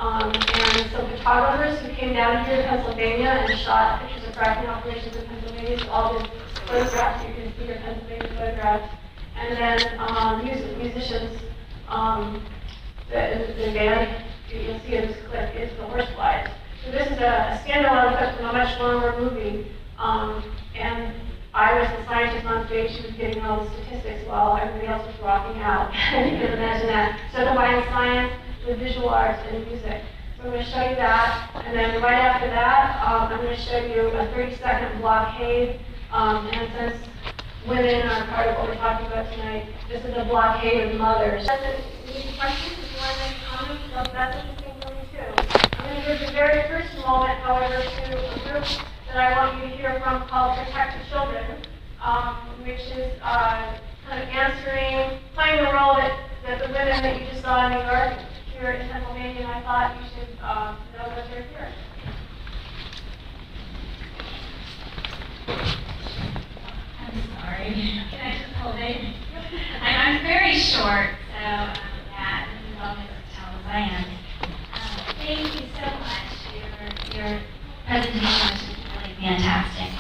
[SPEAKER 3] and some photographers who came down here to Pennsylvania and shot pictures of fracking operations in Pennsylvania. So all the photographs you can see are Pennsylvania photographs. And then musicians, the band, you'll see in this clip, is the Horseflies. So this is a standalone clip from a much longer movie. And I was the scientist on stage who was giving all the statistics while everybody else was rocking out. You can imagine that. So combining science with visual arts and music. So I'm going to show you that. And then right after that, I'm going to show you a 30-second blockade. And since women are part of what we're talking about tonight, this is a blockade of mothers. Any questions? If you want to make comments, that's interesting for me too. I'm going to give the very first moment, however, to a group that I want you to hear from called Protect the Children, which is kind of playing the role that the women that you just saw in New York, here in Pennsylvania, and I thought you should know that they're here.
[SPEAKER 4] Sorry. Can I just hold it? I'm very short, so yeah, this is all as tall as I am. Thank you so much. Your presentation was just really fantastic.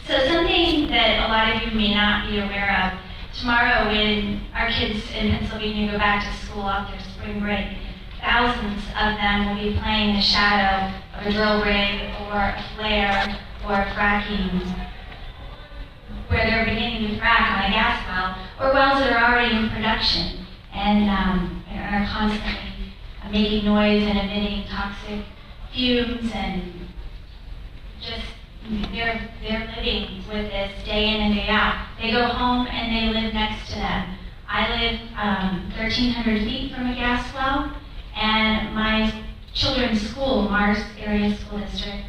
[SPEAKER 4] So something that a lot of you may not be aware of, tomorrow when our kids in Pennsylvania go back to school after spring break, thousands of them will be playing the shadow of a drill rig or a flare or fracking, where they're beginning to frack on a gas well, or wells that are already in production and are constantly making noise and emitting toxic fumes, and just they're living with this day in and day out. They go home and they live next to them. I live 1,300 feet from a gas well, and my children's school, Mars Area School District,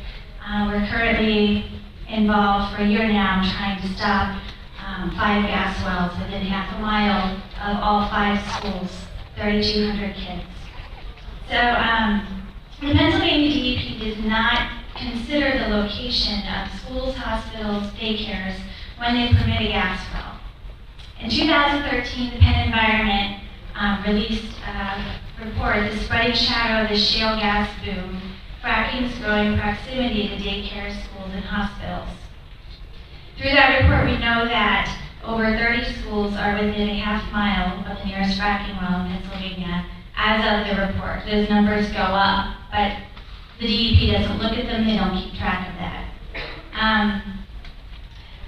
[SPEAKER 4] we're currently involved for a year now trying to stop 5 gas wells within half a mile of all 5 schools, 3,200 kids. So the Pennsylvania DEP does not consider the location of schools, hospitals, daycares when they permit a gas well. In 2013, the Penn Environment released a report, The Spreading Shadow of the Shale Gas Boom, Fracking's Growing Proximity to Daycare, Schools, and Hospitals. Through that report, we know that over 30 schools are within a half mile of the nearest fracking well in Pennsylvania. As of the report, those numbers go up, but the DEP doesn't look at them, they don't keep track of that.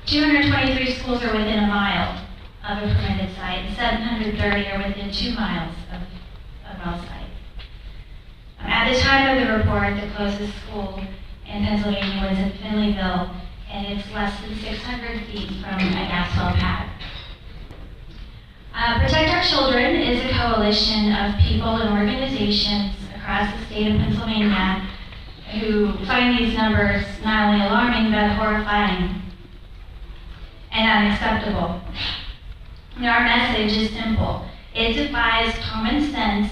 [SPEAKER 4] 223 schools are within a mile of a permitted site, and 730 are within 2 miles of a well site. At the time of the report, the closest school in Pennsylvania was in Finleyville, and it's less than 600 feet from a gas well pad. Protect Our Children is a coalition of people and organizations across the state of Pennsylvania who find these numbers not only alarming but horrifying and unacceptable. And our message is simple. It defies common sense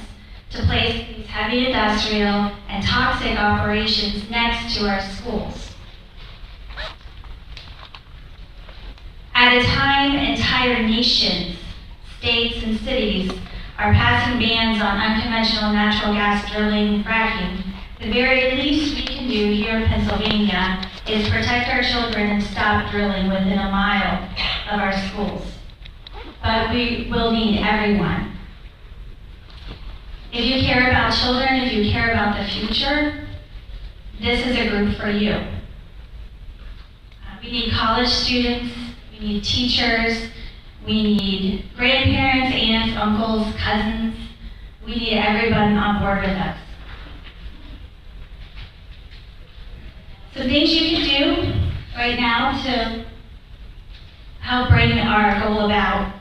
[SPEAKER 4] to place these heavy industrial and toxic operations next to our schools. At a time entire nations, states, and cities are passing bans on unconventional natural gas drilling and fracking, the very least we can do here in Pennsylvania is protect our children and stop drilling within a mile of our schools. But we will need everyone. If you care about children, if you care about the future, this is a group for you. We need college students, we need teachers, we need grandparents, aunts, uncles, cousins. We need everyone on board with us. So things you can do right now to help bring our goal about.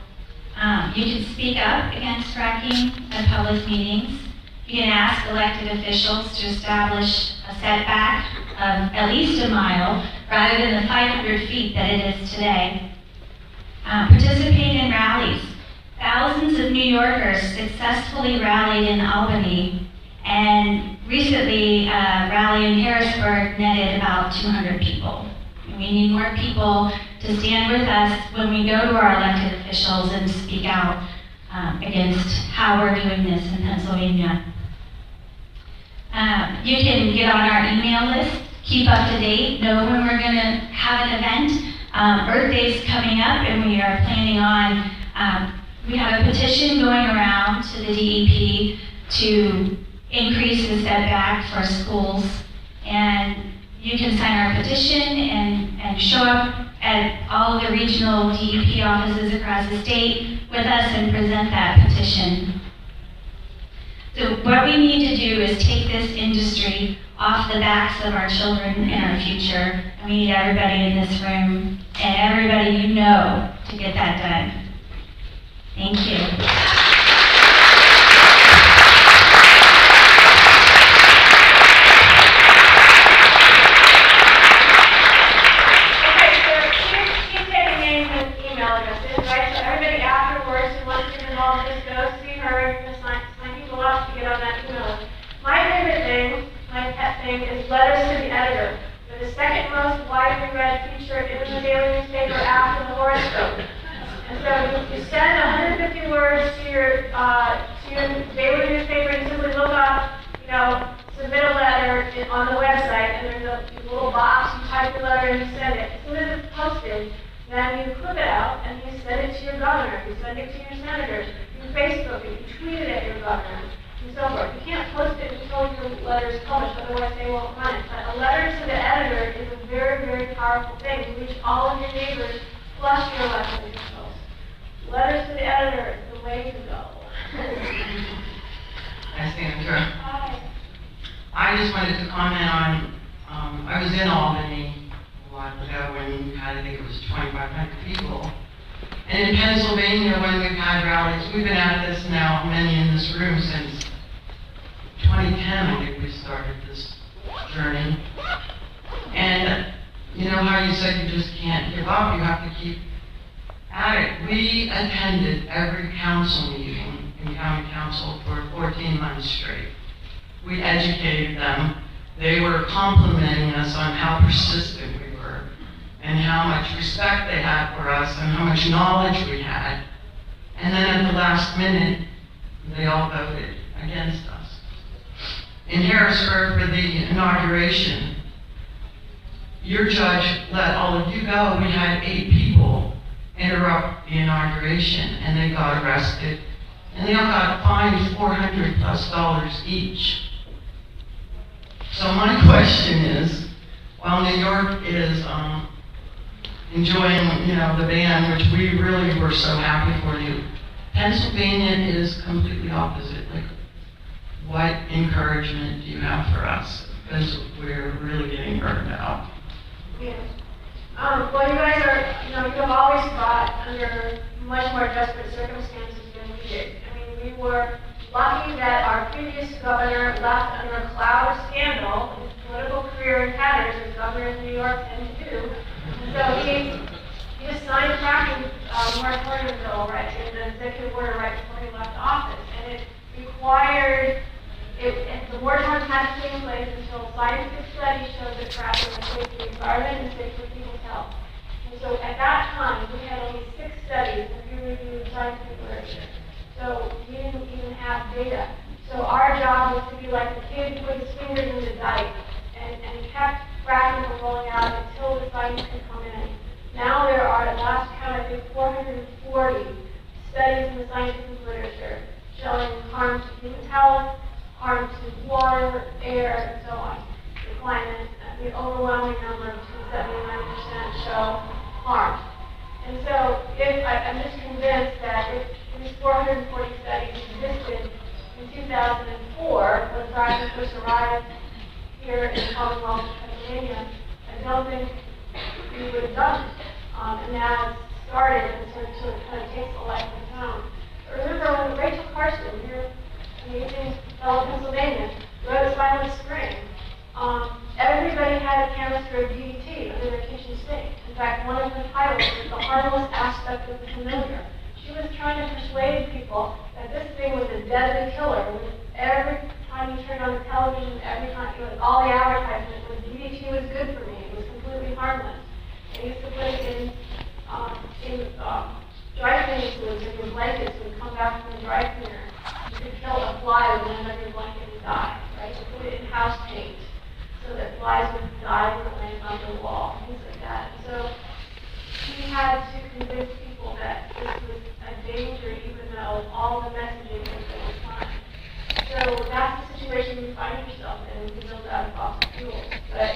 [SPEAKER 4] You can speak up against fracking at public meetings. You can ask elected officials to establish a setback of at least a mile rather than the 500 feet that it is today. Participate in rallies. Thousands of New Yorkers successfully rallied in Albany, and recently a rally in Harrisburg netted about 200 people. We need more people to stand with us when we go to our elected officials and speak out against how we're doing this in Pennsylvania. You can get on our email list, keep up to date, know when we're going to have an event. Earth Day's coming up, and we are planning on, we have a petition going around to the DEP to increase the setback for schools, and you can sign our petition and show up at all of the regional DEP offices across the state with us and present that petition. So what we need to do is take this industry off the backs of our children and our future. And we need everybody in this room and everybody you know to get that done. Thank you.
[SPEAKER 3] Is letters to the editor. They're the second most widely read feature in the daily newspaper after the horoscope. And so you send 150 words to your daily newspaper and simply look up, submit a letter on the website, and there's a little box, you type the letter and you send it. As soon as it's posted, then you clip it out and you send it to your governor, you send it to your senators, you Facebook it, you tweet it at your governor, and so forth. You can't post it until your letter is published, otherwise they won't run it. But a letter to the editor is a very, very powerful thing to reach all of your neighbors plus your elected officials. Letters to the editor is the way to go.
[SPEAKER 5] Hi, Sandra.
[SPEAKER 3] Hi.
[SPEAKER 5] I just wanted to comment on, I was in Albany a while ago when we had, I think it was 2,500 people. And in Pennsylvania, when we've had rallies, we've been at this now, many in this room, since 2010, I think we started this journey. And you know how you said you just can't give up, you have to keep at it. We attended every council meeting in county council for 14 months straight. We educated them. They were complimenting us on how persistent we were and how much respect they had for us and how much knowledge we had. And then at the last minute, they all voted against us. In Harrisburg for the inauguration, your judge let all of you go. We had 8 people interrupt the inauguration and they got arrested. And they all got fined $400+ each. So my question is, while New York is enjoying, the ban, which we really were so happy for you, Pennsylvania is completely opposite. Like, what encouragement do you have for us? Because we're really getting burned out.
[SPEAKER 3] Yeah. Well, you guys are, you have always fought under much more desperate circumstances than we did. I mean, we were lucky that our previous governor left under a cloud of scandal. His political career in tatters, as governors in New York tend to do. And so he just signed a fracking moratorium bill, right, in the executive order right before he left office. And it required, the moratorium had to stay in place until scientific studies showed that fracking was safe for the environment and safe for people's health. And so at that time, we had only 6 studies of peer-reviewed scientific literature. So we didn't even have data. So our job was to be like the kid who put his fingers in the dike and kept fracking from rolling out until the science could come in. Now there are, at last count, I think 440 studies in the scientific literature showing harm to human health, harm to water, air, and so on. The climate, the overwhelming number of 79% show harm. And so I'm just convinced that if these 440 studies existed in 2004, when fracking first arrived here in the Commonwealth of Pennsylvania, I don't think we would have done it. And now it's started, and so it kind of takes a life of its own. But remember when Rachel Carson, here, amazing fellow Pennsylvania, wrote Silent Spring, everybody had a canister of DDT under their kitchen sink. In fact, one of her titles was The Harmless Aspect of the Familiar. She was trying to persuade people that this thing was a deadly killer. Every time you turned on the television, every time, all the advertisements was DDT was good for me. It was completely harmless. They used to put it in dry cleaning fluids in your blankets would come back from the dry cleaner. You could kill a fly with land under your blanket and die, right? You put it in house paint so that flies would die when it lands on the wall, things like that. And so he had to convince people that this was a danger, even though all the messaging was at the time. So that's the situation you find yourself in when you build out of fossil fuels. But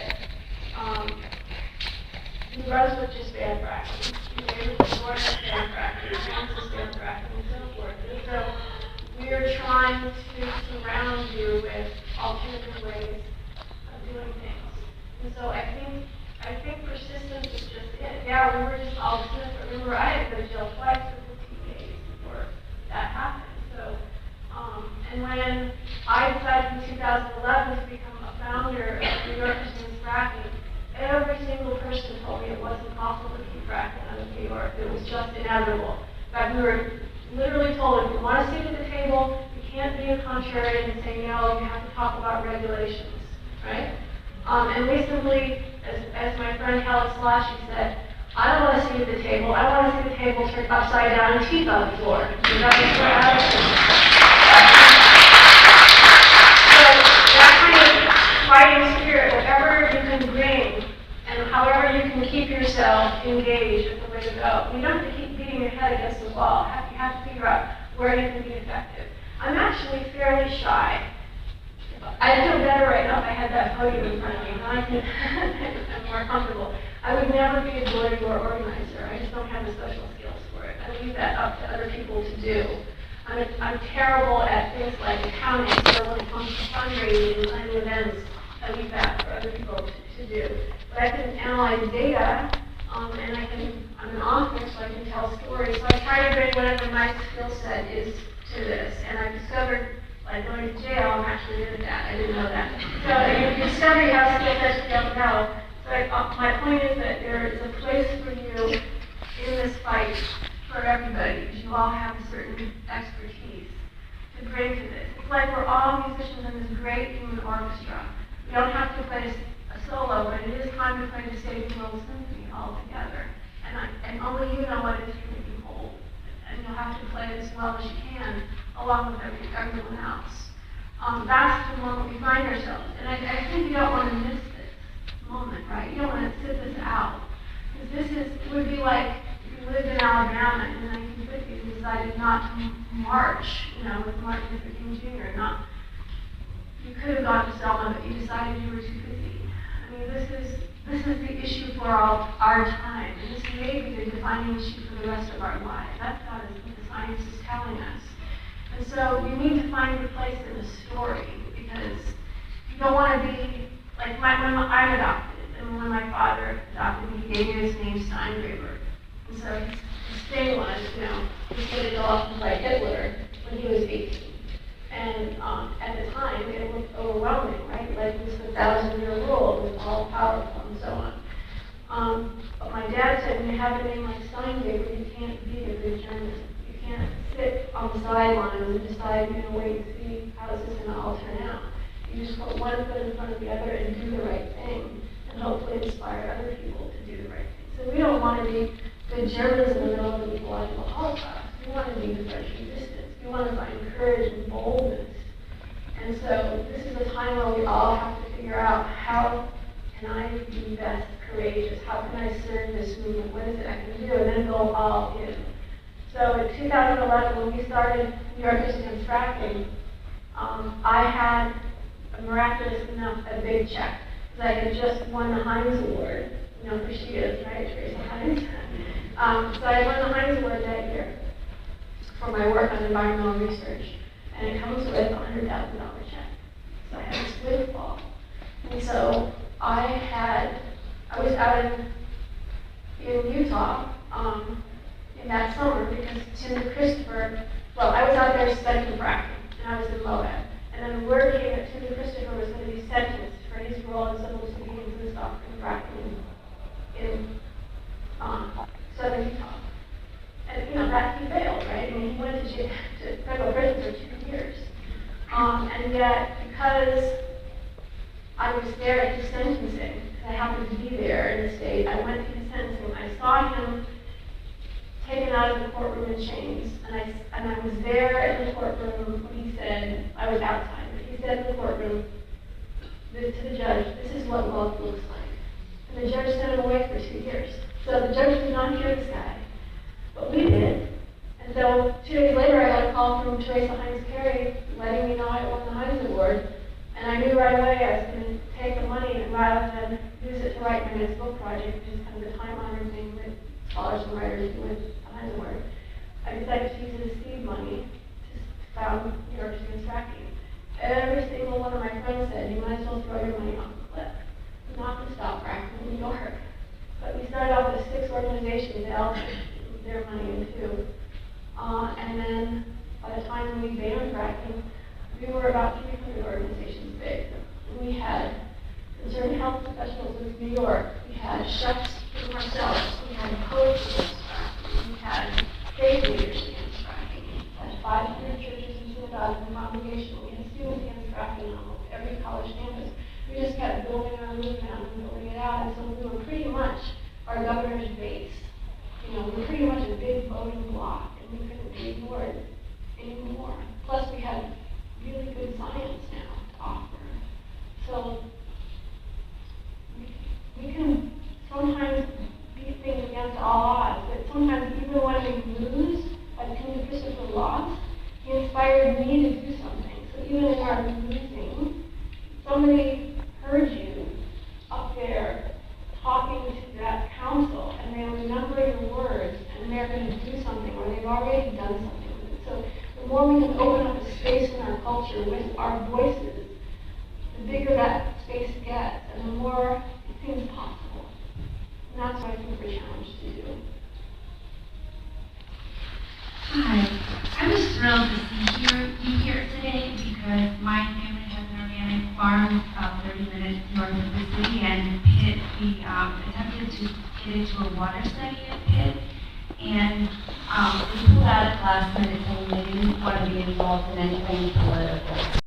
[SPEAKER 3] New Brunswick just banned fracking. New Florida banned fracking. Kansas banned fracking, and so forth. And so we're trying to surround you with alternative ways of doing things. And so I think persistence is just it. Yeah, we were just all dismissed. Remember, I had to go to jail twice for 15 days before that happened. So, and when I decided in 2011 to become a founder of New Yorkers Against Fracking, every single person told me it wasn't possible to keep fracking out of New York. It was just inevitable. In fact, we were literally told, if you want to sit at the table, you can't be a contrarian and say no, you have to talk about regulations, right? And recently, as my friend Helen Slashy said, I don't want to sit at the table. I want to see the table turned upside down and teeth on the floor. So that kind of fighting spirit, whatever you can bring, and however you can keep yourself engaged is the way to go. You don't have to keep beating your head against the wall. You have to figure out where you can be effective. I'm actually fairly shy. I'd feel better right now if I had that podium in front of me. Now I'm more comfortable. I would never be a door-to-door organizer. I just don't have the social skills for it. I leave that up to other people to do. I'm terrible at things like accounting, so when it comes to fundraising and planning events, I leave that for other people to do. But I can analyze data, and I'm an author, so I can tell stories. So I try to bring whatever my skill set is to this. And I discovered, like going to jail, I'm actually good at that. I didn't know that. So you discover you have skill sets you don't know. So my point is that there is a place for you in this fight for everybody, because you all have a certain expertise to bring to this. It's like we're all musicians in this great human orchestra. We don't have to play a solo, but it is time to play the Saving World Symphony all together. And only you know what it is you're going to hold. And you'll have to play it as well as you can, along with everyone else. That's the moment we find ourselves. And I think you don't want to miss this moment, right? You don't want to sit this out. Because it would be like if you lived in Alabama in the 1950s and decided not to march, with Martin Luther King Jr. You could have gone to Selma, but you decided you were too busy. I mean, this is the issue for our time. And this may be the defining issue for the rest of our lives. That's what the science is telling us. And so you need to find your place in the story, because you don't want to be, like when I'm adopted, and when my father adopted me, he gave me this name Steingraber. And so his thing was, he put it off by Hitler when he was 18. And at the time, it looked overwhelming, right? Like this 1,000-year rule was all powerful and so on. But my dad said, when you have a name like Steingraber, you can't be a good journalist. You can't sit sit on the sidelines and decide, wait and see how this is going to all turn out. You just put one foot in front of the other and do the right thing, and hopefully inspire other people to do the right thing. So we don't want to be good Germans in the middle of an ecological holocaust. We want to be the French resistance. We want to find courage and boldness. And so this is a time where we all have to figure out, how can I be best courageous? How can I serve this movement? What is it I can do? And then go all in. So in 2011, when we started New Yorkers Against Fracking, I had a miraculous enough a big check, because I had just won the Heinz Award. Who she is, right? Teresa Heinz. So I won the Heinz Award that year for my work on environmental research, and it comes with a $100,000 check. So I had this windfall. And so I was out in Utah in that summer, because Tim Christopher, I was out there studying fracking, and I was in Moab. And then the word came that Tim Christopher was going to be sentenced for his role in civil disobedience and stuff in fracking in southern Utah. And that he failed, right? I mean, he went to federal prison for 2 years. And yet, because I was there at his sentencing, and I happened to be there in the state, I went to his sentencing. I saw him taken out of the courtroom in chains, and I was there in the courtroom when he said, I was outside, but he said in the courtroom to the judge, this is what love looks like. And the judge sent him away for 2 years. So the judge did not hear this guy, but we did. And so 2 days later, I got a call from Teresa Heinz Carey letting me know I won the Heinz Award. And I knew right away I was going to take the money, and rather than use it to write my next book project, which is kind of the time-honored thing that scholars and writers do with the Heinz Award, I decided to use it as seed money to found New Yorkers Against Fracking. Every single one of my friends said, you might as well throw your money off the cliff. I'm not going to stop fracking in New York. But we started off with 6 organizations that all put their money into. And then by the time we banned fracking, we were about 300 organizations big. We had concerned health professionals in New York. We had chefs from ourselves. We had poets against fracking. We had faith leaders against fracking. We had 500 churches and synagogues and congregations. We had students against fracking on almost every college campus. We just kept building our movement out and building it out. And so we were pretty much our governor's base. We were pretty much a big voting bloc, and we couldn't be ignored anymore. Plus, we had really good science now to offer. So we can sometimes beat things against all odds, but sometimes even when we lose, like Tim Christopher lost, he inspired me to do something. So even in our losing, somebody heard you up there talking to that council, and they remember your words, and they're going to do something, or they've already done something with it. So the more we can open up a space in our culture with our voices, the bigger that space gets, and the more it seems possible. And that's what I think we're challenged to do.
[SPEAKER 4] Hi, I was thrilled to see you here today because my family has an organic farm about 30 minutes north of the city, and Pitt, we attempted to get into a water study at Pitt, and they pulled out at last minute saying they didn't want to be involved in anything political.